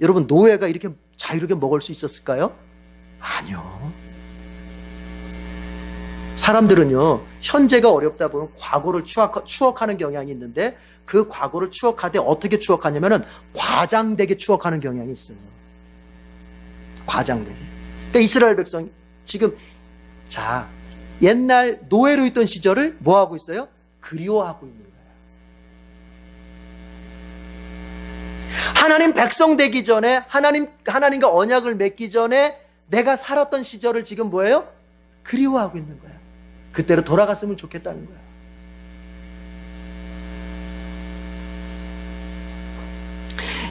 여러분 노예가 이렇게 자유롭게 먹을 수 있었을까요? 아니요. 사람들은요 현재가 어렵다 보면 과거를 추억하는 경향이 있는데 그 과거를 추억하되 어떻게 추억하냐면은 과장되게 추억하는 경향이 있어요. 과장되게. 그러니까 이스라엘 백성이 지금 자 옛날 노예로 있던 시절을 뭐 하고 있어요? 그리워하고 있는 거예요. 하나님 백성 되기 전에 하나님과 언약을 맺기 전에 내가 살았던 시절을 지금 뭐예요? 그리워하고 있는 거예요. 그때로 돌아갔으면 좋겠다는 거예요.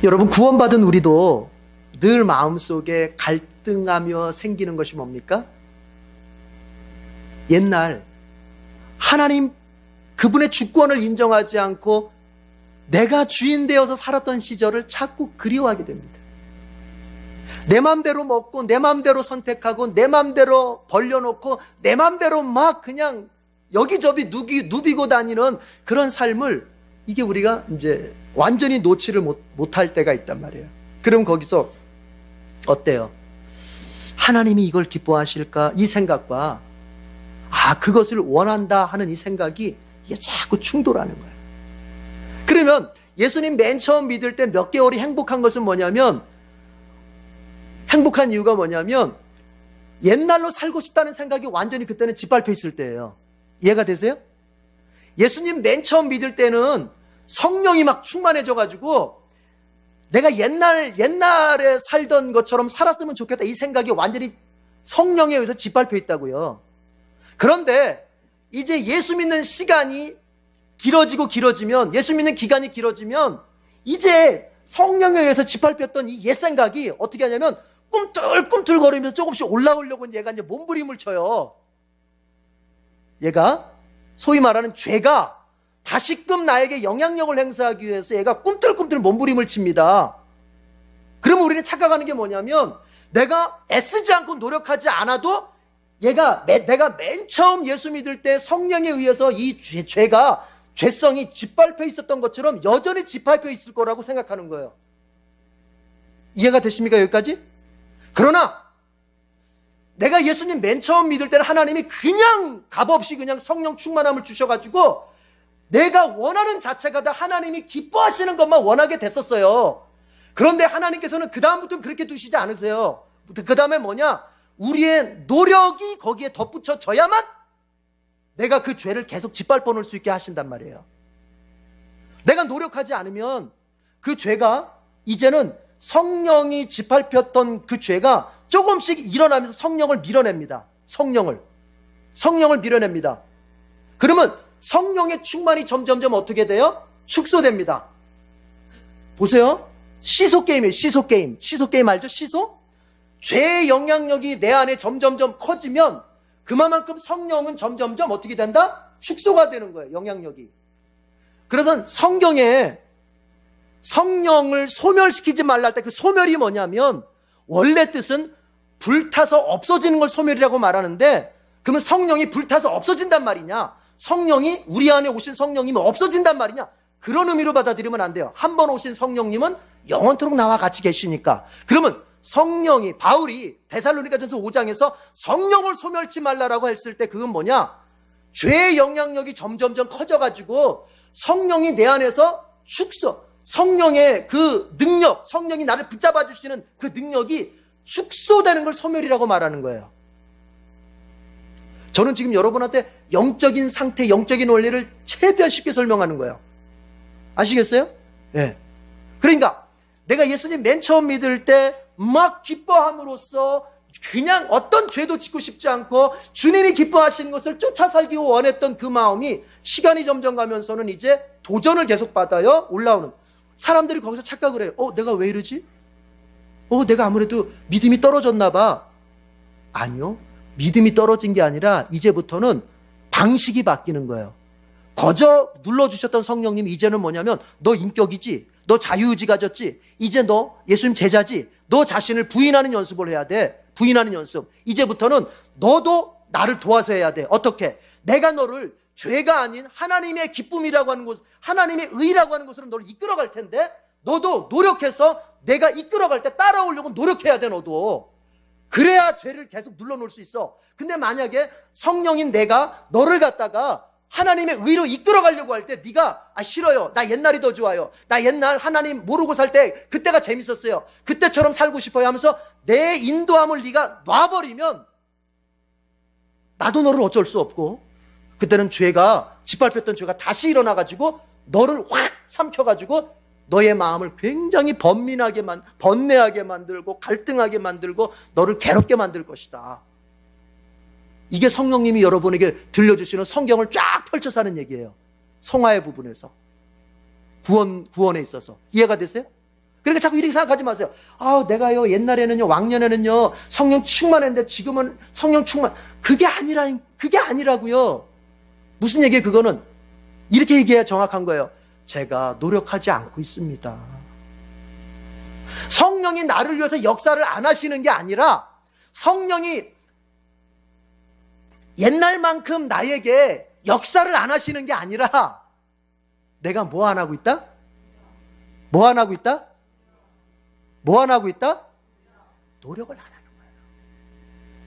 여러분 구원받은 우리도 늘 마음속에 갈등하며 생기는 것이 뭡니까? 옛날 하나님 그분의 주권을 인정하지 않고 내가 주인 되어서 살았던 시절을 자꾸 그리워하게 됩니다. 내 맘대로 먹고 내 맘대로 선택하고 내 맘대로 벌려놓고 내 맘대로 막 그냥 여기저기 누비고 다니는 그런 삶을 이게 우리가 이제 완전히 놓지를 못할 때가 있단 말이에요. 그럼 거기서 어때요? 하나님이 이걸 기뻐하실까? 이 생각과 그것을 원한다 하는 이 생각이 이게 자꾸 충돌하는 거예요. 그러면 예수님 맨 처음 믿을 때 몇 개월이 행복한 것은 뭐냐면 행복한 이유가 뭐냐면 옛날로 살고 싶다는 생각이 완전히 그때는 짓밟혀 있을 때예요. 이해가 되세요? 예수님 맨 처음 믿을 때는 성령이 막 충만해져가지고 내가 옛날에 살던 것처럼 살았으면 좋겠다 이 생각이 완전히 성령에 의해서 짓밟혀 있다고요. 그런데 이제 예수 믿는 시간이 길어지면 예수 믿는 기간이 길어지면 이제 성령에 의해서 짓밟혔던 이 옛 생각이 어떻게 하냐면 꿈틀꿈틀거리면서 조금씩 올라오려고 얘가 이제 몸부림을 쳐요. 얘가 소위 말하는 죄가 다시금 나에게 영향력을 행사하기 위해서 얘가 꿈틀꿈틀 몸부림을 칩니다. 그러면 우리는 착각하는 게 뭐냐면 내가 애쓰지 않고 노력하지 않아도 내가 맨 처음 예수 믿을 때 성령에 의해서 이 죄성이 짓밟혀 있었던 것처럼 여전히 짓밟혀 있을 거라고 생각하는 거예요. 이해가 되십니까 여기까지? 그러나 내가 예수님 맨 처음 믿을 때는 하나님이 그냥 값없이 그냥 성령 충만함을 주셔가지고 내가 원하는 자체가 다 하나님이 기뻐하시는 것만 원하게 됐었어요. 그런데 하나님께서는 그 다음부터는 그렇게 두시지 않으세요. 그 다음에 뭐냐? 우리의 노력이 거기에 덧붙여져야만 내가 그 죄를 계속 짓밟아 놓을 수 있게 하신단 말이에요. 내가 노력하지 않으면 그 죄가 이제는 성령이 짓밟혔던 그 죄가 조금씩 일어나면서 성령을 밀어냅니다. 성령을 밀어냅니다. 그러면 성령의 충만이 점점점 어떻게 돼요? 축소됩니다. 보세요. 시소 게임이에요. 시소 게임 알죠? 시소? 죄의 영향력이 내 안에 점점점 커지면 그만큼 성령은 점점점 어떻게 된다? 축소가 되는 거예요. 영향력이. 그래서 성경에 성령을 소멸시키지 말라 할 때 그 소멸이 뭐냐면 원래 뜻은 불타서 없어지는 걸 소멸이라고 말하는데 그러면 성령이 불타서 없어진단 말이냐? 성령이 우리 안에 오신 성령이면 없어진단 말이냐? 그런 의미로 받아들이면 안 돼요. 한 번 오신 성령님은 영원토록 나와 같이 계시니까. 그러면 성령이, 바울이 데살로니가전서 5장에서 성령을 소멸치 말라라고 했을 때 그건 뭐냐? 죄의 영향력이 점점점 커져가지고 성령이 내 안에서 성령의 그 능력, 성령이 나를 붙잡아 주시는 그 능력이 축소되는 걸 소멸이라고 말하는 거예요. 저는 지금 여러분한테 영적인 상태, 영적인 원리를 최대한 쉽게 설명하는 거예요. 아시겠어요? 예. 그러니까 내가 예수님 맨 처음 믿을 때 막 기뻐함으로써 그냥 어떤 죄도 짓고 싶지 않고 주님이 기뻐하시는 것을 쫓아 살기 원했던 그 마음이 시간이 점점 가면서는 이제 도전을 계속 받아요. 올라오는 사람들이 거기서 착각을 해요. 내가 왜 이러지? 내가 아무래도 믿음이 떨어졌나 봐. 아니요. 믿음이 떨어진 게 아니라 이제부터는 방식이 바뀌는 거예요. 거저 눌러주셨던 성령님이 이제는 뭐냐면 너 인격이지? 너 자유의지 가졌지? 이제 너 예수님 제자지? 너 자신을 부인하는 연습을 해야 돼. 부인하는 연습. 이제부터는 너도 나를 도와서 해야 돼. 어떻게? 내가 너를 죄가 아닌 하나님의 기쁨이라고 하는 곳, 하나님의 의라고 하는 곳으로 너를 이끌어갈 텐데 너도 노력해서 내가 이끌어갈 때 따라오려고 노력해야 돼. 너도. 그래야 죄를 계속 눌러놓을 수 있어. 근데 만약에 성령인 내가 너를 갖다가 하나님의 의로 이끌어가려고 할 때 네가 싫어요. 나 옛날이 더 좋아요. 나 옛날 하나님 모르고 살 때 그때가 재밌었어요. 그때처럼 살고 싶어요 하면서 내 인도함을 네가 놔버리면 나도 너를 어쩔 수 없고 그때는 죄가 짓밟혔던 죄가 다시 일어나가지고 너를 확 삼켜가지고 너의 마음을 굉장히 번뇌하게 만들고 갈등하게 만들고 너를 괴롭게 만들 것이다. 이게 성령님이 여러분에게 들려주시는 성경을 쫙 펼쳐서 하는 얘기예요. 성화의 부분에서. 구원에 있어서. 이해가 되세요? 그러니까 자꾸 이렇게 생각하지 마세요. 내가요, 옛날에는요, 왕년에는요, 성령 충만했는데 지금은 성령 충만. 그게 아니라고요. 무슨 얘기예요, 그거는? 이렇게 얘기해야 정확한 거예요. 제가 노력하지 않고 있습니다. 성령이 나를 위해서 역사를 안 하시는 게 아니라 성령이 옛날만큼 나에게 역사를 안 하시는 게 아니라 내가 뭐 안 하고 있다? 뭐 안 하고 있다? 뭐 안 하고 있다? 노력을 안 하는 거예요.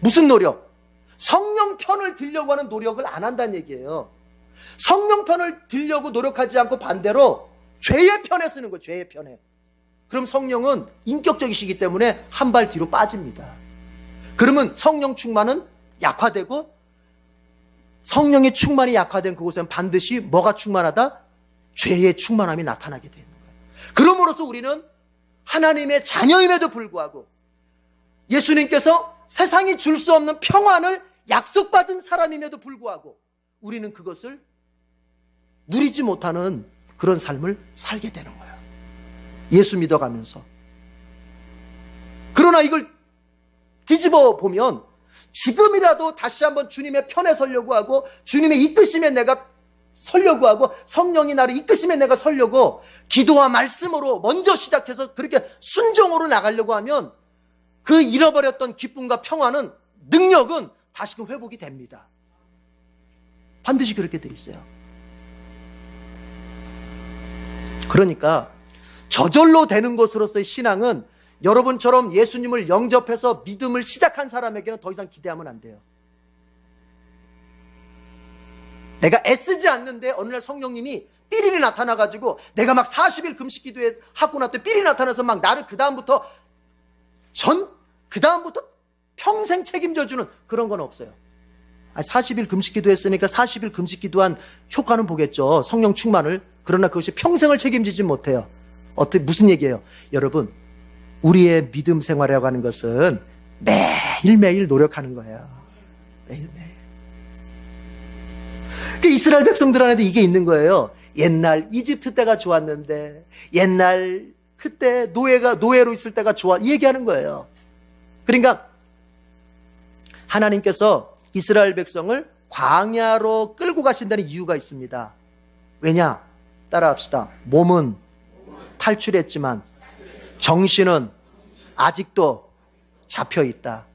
무슨 노력? 성령 편을 들려고 하는 노력을 안 한다는 얘기예요. 성령 편을 들려고 노력하지 않고 반대로 죄의 편에 쓰는 거예요. 죄의 편에. 그럼 성령은 인격적이시기 때문에 한 발 뒤로 빠집니다. 그러면 성령 충만은 약화되고 성령의 충만이 약화된 그곳에는 반드시 뭐가 충만하다? 죄의 충만함이 나타나게 되는 거예요. 그러므로서 우리는 하나님의 자녀임에도 불구하고 예수님께서 세상이 줄 수 없는 평안을 약속받은 사람임에도 불구하고 우리는 그것을 누리지 못하는 그런 삶을 살게 되는 거예요. 예수 믿어가면서. 그러나 이걸 뒤집어 보면 지금이라도 다시 한번 주님의 편에 서려고 하고 주님의 이끄심에 내가 서려고 하고 성령이 나를 이끄심에 내가 서려고 기도와 말씀으로 먼저 시작해서 그렇게 순종으로 나가려고 하면 그 잃어버렸던 기쁨과 평화는 능력은 다시금 회복이 됩니다. 반드시 그렇게 돼 있어요. 그러니까 저절로 되는 것으로서의 신앙은 여러분처럼 예수님을 영접해서 믿음을 시작한 사람에게는 더 이상 기대하면 안 돼요. 내가 애쓰지 않는데 어느 날 성령님이 삐리리 나타나가지고 내가 막 40일 금식 기도에 하고 나서 삐리리 나타나서 막 나를 그다음부터 평생 책임져주는 그런 건 없어요. 40일 금식 기도했으니까 40일 금식 기도한 효과는 보겠죠. 성령 충만을. 그러나 그것이 평생을 책임지지 못해요. 무슨 얘기예요? 여러분, 우리의 믿음 생활이라고 하는 것은 매일매일 노력하는 거예요. 매일매일. 이스라엘 백성들 안에도 이게 있는 거예요. 옛날 이집트 때가 좋았는데, 옛날 그때 노예로 있을 때가 좋아. 이 얘기하는 거예요. 그러니까 하나님께서 이스라엘 백성을 광야로 끌고 가신다는 이유가 있습니다. 왜냐? 따라합시다. 몸은 탈출했지만 정신은 아직도 잡혀 있다.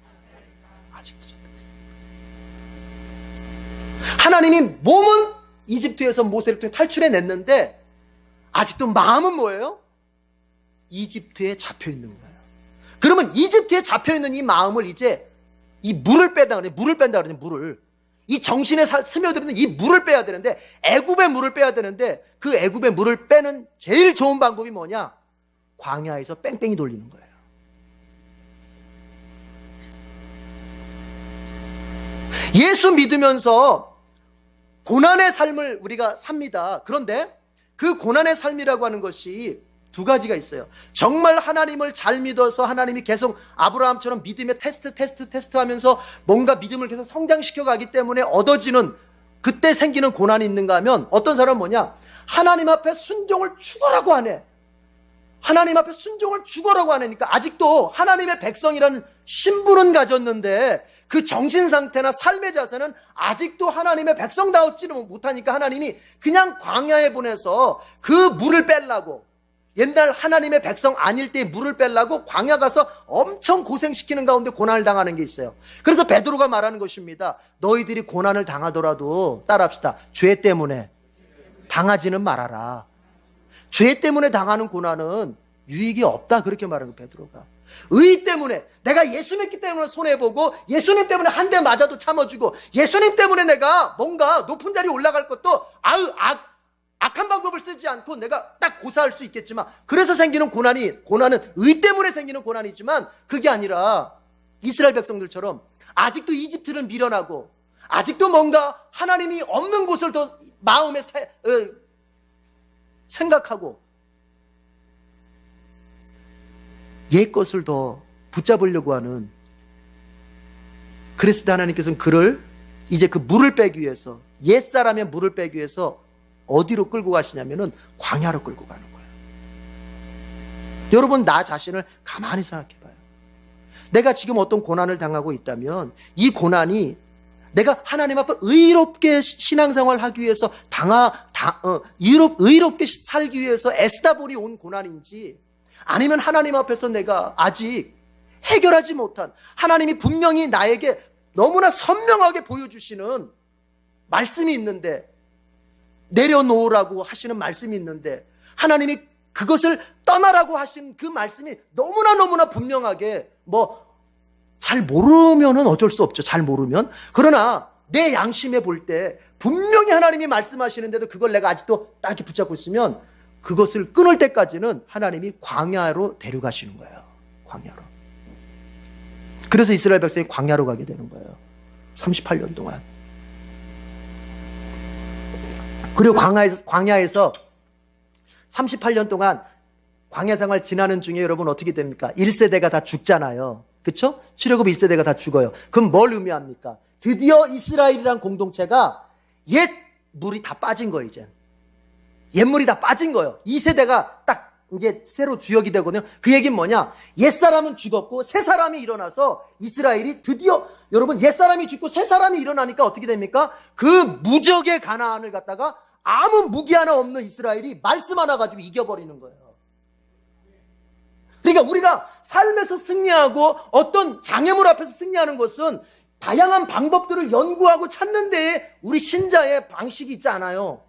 하나님이 몸은 이집트에서 모세를 통해 탈출해냈는데 아직도 마음은 뭐예요? 이집트에 잡혀 있는 거예요. 그러면 이집트에 잡혀 있는 이 마음을 이제 이 물을 뺀다 그래. 물을 뺀다 그러냐, 물을. 이 정신에 스며드는 이 물을 빼야 되는데, 애굽의 물을 빼야 되는데, 그 애굽의 물을 빼는 제일 좋은 방법이 뭐냐? 광야에서 뺑뺑이 돌리는 거예요. 예수 믿으면서 고난의 삶을 우리가 삽니다. 그런데 그 고난의 삶이라고 하는 것이 두 가지가 있어요. 정말 하나님을 잘 믿어서 하나님이 계속 아브라함처럼 믿음의 테스트 하면서 뭔가 믿음을 계속 성장시켜 가기 때문에 얻어지는, 그때 생기는 고난이 있는가 하면, 어떤 사람은 뭐냐? 하나님 앞에 순종을 죽어라고 하네. 하나님 앞에 순종을 죽어라고 하니까 아직도 하나님의 백성이라는 신분은 가졌는데 그 정신 상태나 삶의 자세는 아직도 하나님의 백성다웠지는 못하니까 하나님이 그냥 광야에 보내서 그 물을 빼려고, 옛날 하나님의 백성 아닐 때 물을 빼려고 광야 가서 엄청 고생시키는 가운데 고난을 당하는 게 있어요. 그래서 베드로가 말하는 것입니다. 너희들이 고난을 당하더라도, 따라합시다, 죄 때문에 당하지는 말아라. 죄 때문에 당하는 고난은 유익이 없다, 그렇게 말하는 거예요, 베드로가. 의 때문에, 내가 예수 믿기 때문에 손해보고, 예수님 때문에 한 대 맞아도 참아주고, 예수님 때문에 내가 뭔가 높은 자리에 올라갈 것도 악한 방법을 쓰지 않고 내가 딱 고사할 수 있겠지만, 그래서 생기는 고난은 의 때문에 생기는 고난이지만, 그게 아니라 이스라엘 백성들처럼 아직도 이집트를 미련하고 아직도 뭔가 하나님이 없는 곳을 더 마음에 생각하고 옛 것을 더 붙잡으려고 하는, 그래서 하나님께서는 그를 이제 그 물을 빼기 위해서, 옛사람의 물을 빼기 위해서 어디로 끌고 가시냐면은 광야로 끌고 가는 거예요. 여러분, 나 자신을 가만히 생각해 봐요. 내가 지금 어떤 고난을 당하고 있다면 이 고난이 내가 하나님 앞에 의롭게 신앙생활을 하기 위해서 의롭게 살기 위해서 애쓰다 보니 온 고난인지, 아니면 하나님 앞에서 내가 아직 해결하지 못한, 하나님이 분명히 나에게 너무나 선명하게 보여주시는 말씀이 있는데, 내려놓으라고 하시는 말씀이 있는데, 하나님이 그것을 떠나라고 하신 그 말씀이 너무나 분명하게, 잘 모르면은 어쩔 수 없죠. 잘 모르면. 그러나 내 양심에 볼 때 분명히 하나님이 말씀하시는데도 그걸 내가 아직도 딱 이렇게 붙잡고 있으면, 그것을 끊을 때까지는 하나님이 광야로 데려가시는 거예요. 광야로. 그래서 이스라엘 백성이 광야로 가게 되는 거예요. 38년 동안. 그리고 광야에서 38년 동안 광야 생활 지나는 중에 여러분 어떻게 됩니까? 1세대가 다 죽잖아요. 그렇죠? 출애굽 1세대가 다 죽어요. 그럼 뭘 의미합니까? 드디어 이스라엘이란 공동체가 옛 물이 다 빠진 거예요. 이제 옛물이 다 빠진 거예요. 2세대가 딱 이제 새로 주역이 되거든요. 그 얘기는 뭐냐? 옛사람은 죽었고 새 사람이 일어나서 이스라엘이 드디어, 여러분, 옛사람이 죽고 새 사람이 일어나니까 어떻게 됩니까? 그 무적의 가나안을 갖다가 아무 무기 하나 없는 이스라엘이 말씀 하나 가지고 이겨버리는 거예요. 그러니까 우리가 삶에서 승리하고 어떤 장애물 앞에서 승리하는 것은 다양한 방법들을 연구하고 찾는 데에 우리 신자의 방식이 있지 않아요.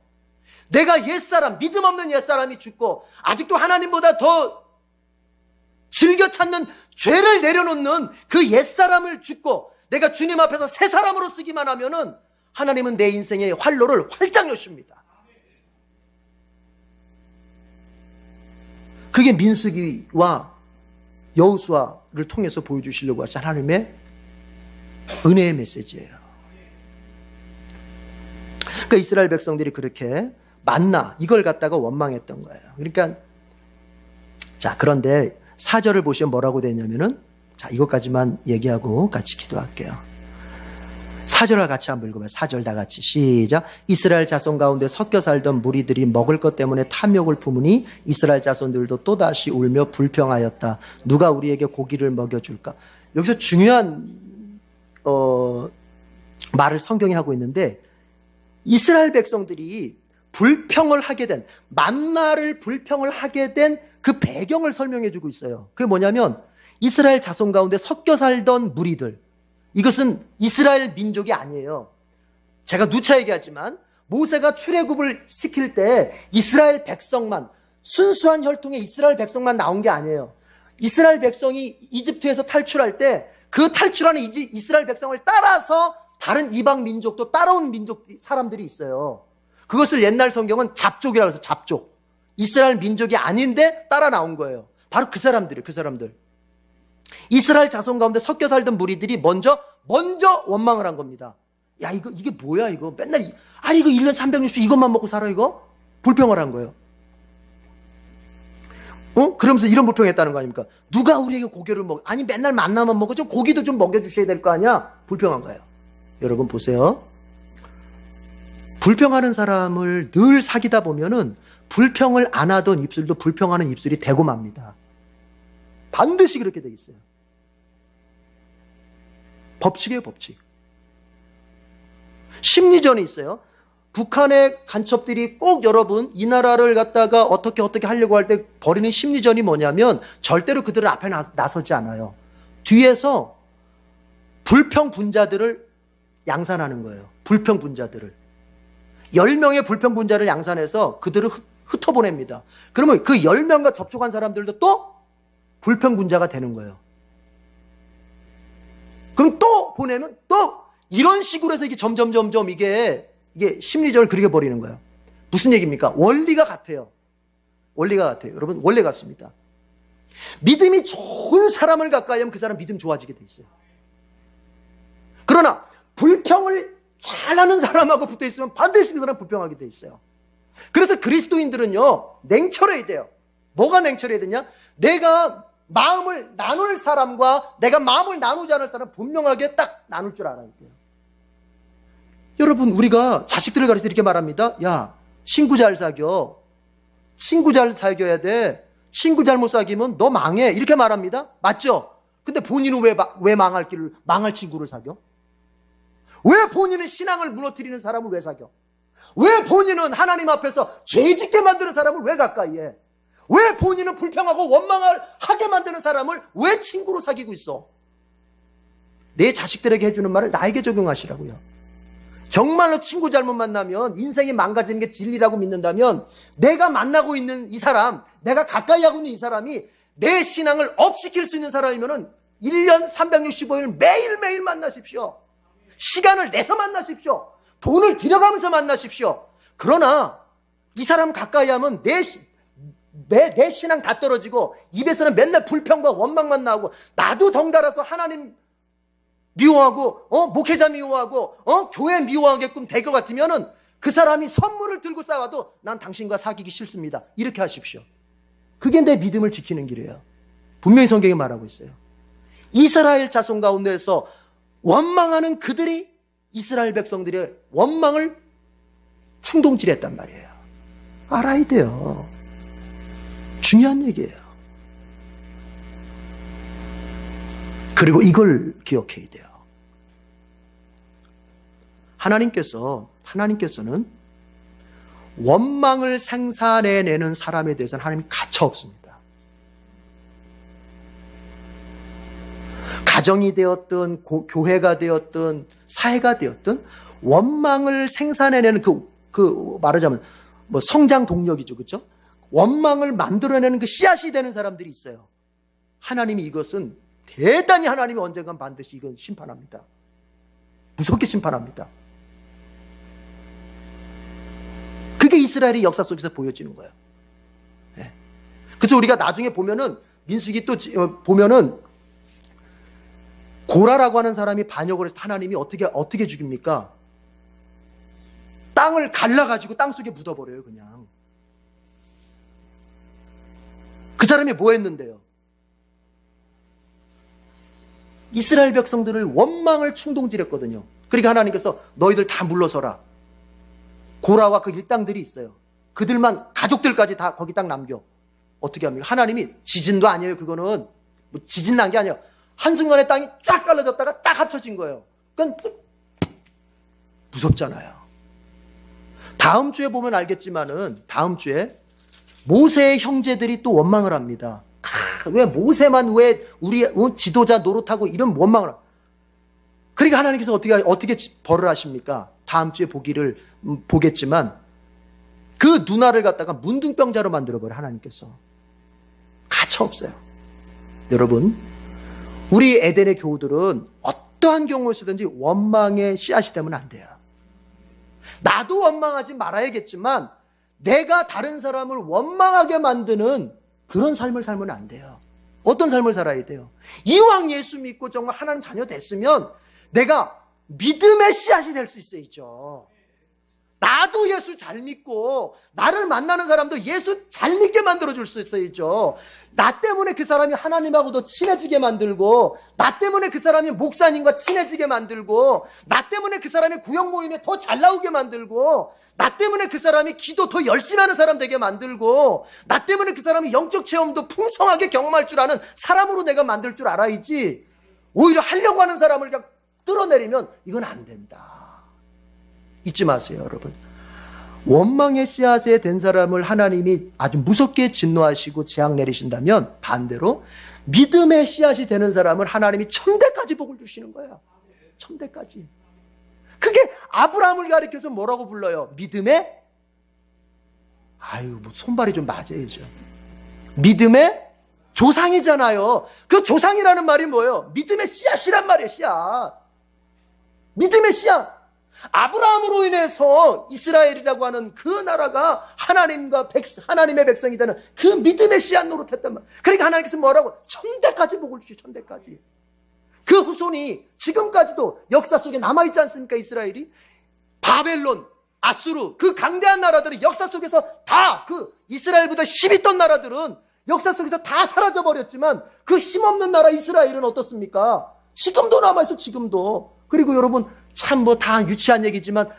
내가 옛사람, 믿음 없는 옛사람이 죽고 아직도 하나님보다 더 즐겨 찾는 죄를 내려놓는 그 옛사람을 죽고 내가 주님 앞에서 새 사람으로 쓰기만 하면은 하나님은 내 인생의 활로를 활짝 여십니다. 그게 민수기와 여호수아를 통해서 보여주시려고 하신 하나님의 은혜의 메시지예요. 그러니까 이스라엘 백성들이 그렇게 만나 이걸 갖다가 원망했던 거예요. 그러니까 자, 그런데 4절을 보시면 뭐라고 되냐면은, 자, 이것까지만 얘기하고 같이 기도할게요. 4절과 같이 한번 읽어봐요. 4절 다 같이 시작. 이스라엘 자손 가운데 섞여 살던 무리들이 먹을 것 때문에 탐욕을 품으니 이스라엘 자손들도 또다시 울며 불평하였다. 누가 우리에게 고기를 먹여줄까? 여기서 중요한 말을 성경이 하고 있는데, 이스라엘 백성들이 불평을 하게 된, 만나를 불평을 하게 된 그 배경을 설명해 주고 있어요. 그게 뭐냐면 이스라엘 자손 가운데 섞여 살던 무리들, 이것은 이스라엘 민족이 아니에요. 제가 누차 얘기하지만 모세가 출애굽을 시킬 때 이스라엘 백성만, 순수한 혈통의 이스라엘 백성만 나온 게 아니에요. 이스라엘 백성이 이집트에서 탈출할 때 그 탈출하는 이스라엘 백성을 따라서 다른 이방 민족도 따라온 사람들이 있어요. 그것을 옛날 성경은 잡족이라고 해서 잡족. 이스라엘 민족이 아닌데 따라 나온 거예요. 바로 그 사람들. 이스라엘 자손 가운데 섞여 살던 무리들이 먼저 원망을 한 겁니다. 야, 이게 뭐야, 이거. 맨날, 이거 1년 360일 이것만 먹고 살아, 이거? 불평을 한 거예요. 그러면서 이런 불평했다는 거 아닙니까? 누가 우리에게 고기를 아니, 맨날 만나만 먹어. 좀 고기도 좀 먹여주셔야 될 거 아니야? 불평한 거예요. 여러분, 보세요. 불평하는 사람을 늘 사귀다 보면은 불평을 안 하던 입술도 불평하는 입술이 되고 맙니다. 반드시 그렇게 되어 있어요. 법칙이에요, 법칙. 심리전이 있어요. 북한의 간첩들이 꼭 여러분 이 나라를 갖다가 어떻게 하려고 할 때 벌이는 심리전이 뭐냐면 절대로 그들을 앞에 나서지 않아요. 뒤에서 불평 분자들을 양산하는 거예요. 불평 분자들을. 10명의 불평 분자를 양산해서 그들을 흩어보냅니다. 그러면 그 10명과 접촉한 사람들도 또 불평 분자가 되는 거예요. 그럼 또 보내면 또 이런 식으로 해서 이게 점점 이게 심리전을 그려버리는 거예요. 무슨 얘기입니까? 원리가 같아요. 여러분, 원리 같습니다. 믿음이 좋은 사람을 가까이 하면 그 사람 믿음 좋아지게 돼 있어요. 그러나 불평을 잘하는 사람하고 붙어 있으면 반드시 그 사람 불평하게 돼 있어요. 그래서 그리스도인들은요, 냉철해야 돼요. 뭐가 냉철해야 되냐? 내가 마음을 나눌 사람과 내가 마음을 나누지 않을 사람 분명하게 딱 나눌 줄 알아야 돼요. 여러분, 우리가 자식들을 가르칠 때 이렇게 말합니다. 야, 친구 잘 사겨. 친구 잘 사귀어야 돼. 친구 잘못 사귀면 너 망해. 이렇게 말합니다. 맞죠? 근데 본인은 왜 망할 친구를 사겨? 왜 본인은 신앙을 무너뜨리는 사람을 왜 사겨? 왜 본인은 하나님 앞에서 죄 짓게 만드는 사람을 왜 가까이 해? 왜 본인은 불평하고 원망하게 만드는 사람을 왜 친구로 사귀고 있어? 내 자식들에게 해주는 말을 나에게 적용하시라고요. 정말로 친구 잘못 만나면 인생이 망가지는 게 진리라고 믿는다면 내가 만나고 있는 이 사람, 내가 가까이 하고 있는 이 사람이 내 신앙을 업시킬 수 있는 사람이면 1년 365일 매일매일 만나십시오. 시간을 내서 만나십시오. 돈을 들여가면서 만나십시오. 그러나 이 사람 가까이 하면 내 신앙 다 떨어지고 입에서는 맨날 불평과 원망만 나오고 나도 덩달아서 하나님 미워하고 목회자 미워하고 교회 미워하게끔 될 것 같으면은 그 사람이 선물을 들고 싸워도 난 당신과 사귀기 싫습니다. 이렇게 하십시오. 그게 내 믿음을 지키는 길이에요. 분명히 성경에 말하고 있어요. 이스라엘 자손 가운데에서 원망하는 그들이 이스라엘 백성들의 원망을 충동질했단 말이에요. 알아야 돼요. 중요한 얘기예요. 그리고 이걸 기억해야 돼요. 하나님께서는 원망을 생산해내는 사람에 대해서는 하나님이 가차 없습니다. 가정이 되었든 교회가 되었든 사회가 되었든 원망을 생산해내는 말하자면 성장 동력이죠, 그렇죠? 원망을 만들어내는 그 씨앗이 되는 사람들이 있어요. 하나님이 이것은 대단히 하나님이 언젠간 반드시 이건 심판합니다. 무섭게 심판합니다. 그게 이스라엘의 역사 속에서 보여지는 거예요. 네. 그래서 우리가 나중에 보면은 민수기 또 보면은 고라라고 하는 사람이 반역을 해서 하나님이 어떻게 죽입니까? 땅을 갈라가지고 땅 속에 묻어버려요, 그냥. 그 사람이 뭐 했는데요? 이스라엘 백성들을 원망을 충동질했거든요. 그러니까 하나님께서 너희들 다 물러서라. 고라와 그 일당들이 있어요. 그들만 가족들까지 다 거기 딱 남겨. 어떻게 합니까? 하나님이 지진도 아니에요. 그거는 지진 난 게 아니에요. 한순간에 땅이 쫙 갈라졌다가 딱 합쳐진 거예요. 그건 무섭잖아요. 다음 주에 보면 알겠지만은 다음 주에 모세의 형제들이 또 원망을 합니다. 왜 모세만 왜 우리 지도자 노릇하고 이런 원망을 그러니까 하나님께서 어떻게 벌을 하십니까? 다음 주에 보겠지만 그 누나를 갖다가 문둥병자로 만들어버려 하나님께서. 가차없어요. 여러분, 우리 에덴의 교우들은 어떠한 경우에서든지 원망의 씨앗이 되면 안 돼요. 나도 원망하지 말아야겠지만 내가 다른 사람을 원망하게 만드는 그런 삶을 살면 안 돼요. 어떤 삶을 살아야 돼요? 이왕 예수 믿고 정말 하나님 자녀 됐으면 내가 믿음의 씨앗이 될 수 있어야죠. 나도 예수 잘 믿고 나를 만나는 사람도 예수 잘 믿게 만들어줄 수 있어야죠. 나 때문에 그 사람이 하나님하고도 친해지게 만들고, 나 때문에 그 사람이 목사님과 친해지게 만들고, 나 때문에 그 사람이 구역 모임에 더 잘 나오게 만들고, 나 때문에 그 사람이 기도 더 열심히 하는 사람 되게 만들고, 나 때문에 그 사람이 영적 체험도 풍성하게 경험할 줄 아는 사람으로 내가 만들 줄 알아야지, 오히려 하려고 하는 사람을 그냥 끌어내리면 이건 안 된다. 잊지 마세요, 여러분. 원망의 씨앗에 된 사람을 하나님이 아주 무섭게 진노하시고 재앙 내리신다면 반대로 믿음의 씨앗이 되는 사람을 하나님이 천대까지 복을 주시는 거예요. 천대까지. 그게 아브라함을 가리켜서 뭐라고 불러요? 믿음의, 뭐 손발이 좀 맞아야죠. 믿음의 조상이잖아요. 그 조상이라는 말이 뭐예요? 믿음의 씨앗이란 말이에요, 씨앗. 믿음의 씨앗. 아브라함으로 인해서 이스라엘이라고 하는 그 나라가 하나님의 백성이 되는 그 믿음의 씨앗 노릇했단 말이에요. 그러니까 하나님께서 뭐라고? 천대까지 복을 주시죠. 천대까지. 그 후손이 지금까지도 역사 속에 남아있지 않습니까? 이스라엘이 바벨론, 아수르, 그 강대한 나라들이 역사 속에서 다 그 이스라엘보다 힘 있던 나라들은 역사 속에서 다 사라져버렸지만 그 힘없는 나라 이스라엘은 어떻습니까? 지금도 남아있어. 지금도. 그리고 여러분, 참 다 유치한 얘기지만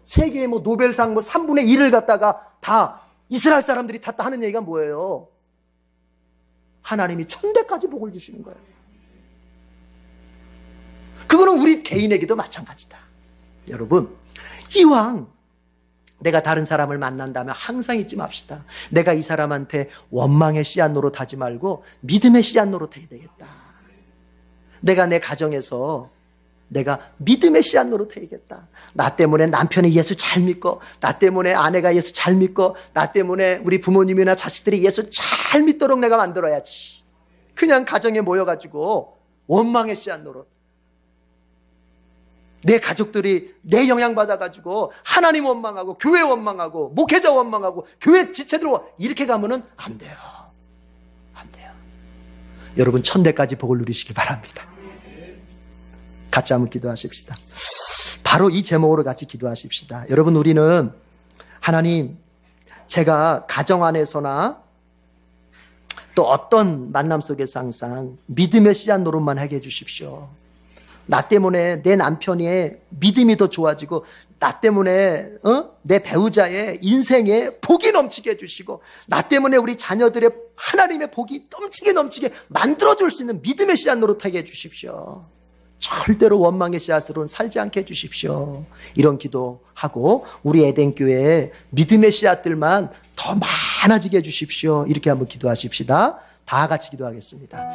세계의 노벨상 3분의 1을 갖다가 다 이스라엘 사람들이 탔다 하는 얘기가 뭐예요? 하나님이 천대까지 복을 주시는 거예요. 그거는 우리 개인에게도 마찬가지다. 여러분, 이왕 내가 다른 사람을 만난다면 항상 잊지 맙시다. 내가 이 사람한테 원망의 씨앗 노릇하지 말고 믿음의 씨앗 노릇해야 되겠다. 내가 내 가정에서 내가 믿음의 씨앗 노릇해야겠다. 나 때문에 남편이 예수 잘 믿고, 나 때문에 아내가 예수 잘 믿고, 나 때문에 우리 부모님이나 자식들이 예수 잘 믿도록 내가 만들어야지. 그냥 가정에 모여가지고 원망의 씨앗 노릇. 내 가족들이 내 영향받아가지고 하나님 원망하고 교회 원망하고 목회자 원망하고 교회 지체들 이렇게 가면은 안 돼요. 안 돼요. 여러분, 천대까지 복을 누리시길 바랍니다. 같이 한번 기도하십시다. 바로 이 제목으로 같이 기도하십시다. 여러분, 우리는 하나님, 제가 가정 안에서나 또 어떤 만남 속에서 항상 믿음의 씨앗 노릇만 하게 해주십시오. 나 때문에 내 남편의 믿음이 더 좋아지고, 나 때문에 내 배우자의 인생에 복이 넘치게 해주시고, 나 때문에 우리 자녀들의 하나님의 복이 넘치게 만들어줄 수 있는 믿음의 씨앗 노릇하게 해주십시오. 절대로 원망의 씨앗으로는 살지 않게 해주십시오. 이런 기도하고 우리 에덴교회에 믿음의 씨앗들만 더 많아지게 해주십시오. 이렇게 한번 기도하십시다. 다 같이 기도하겠습니다.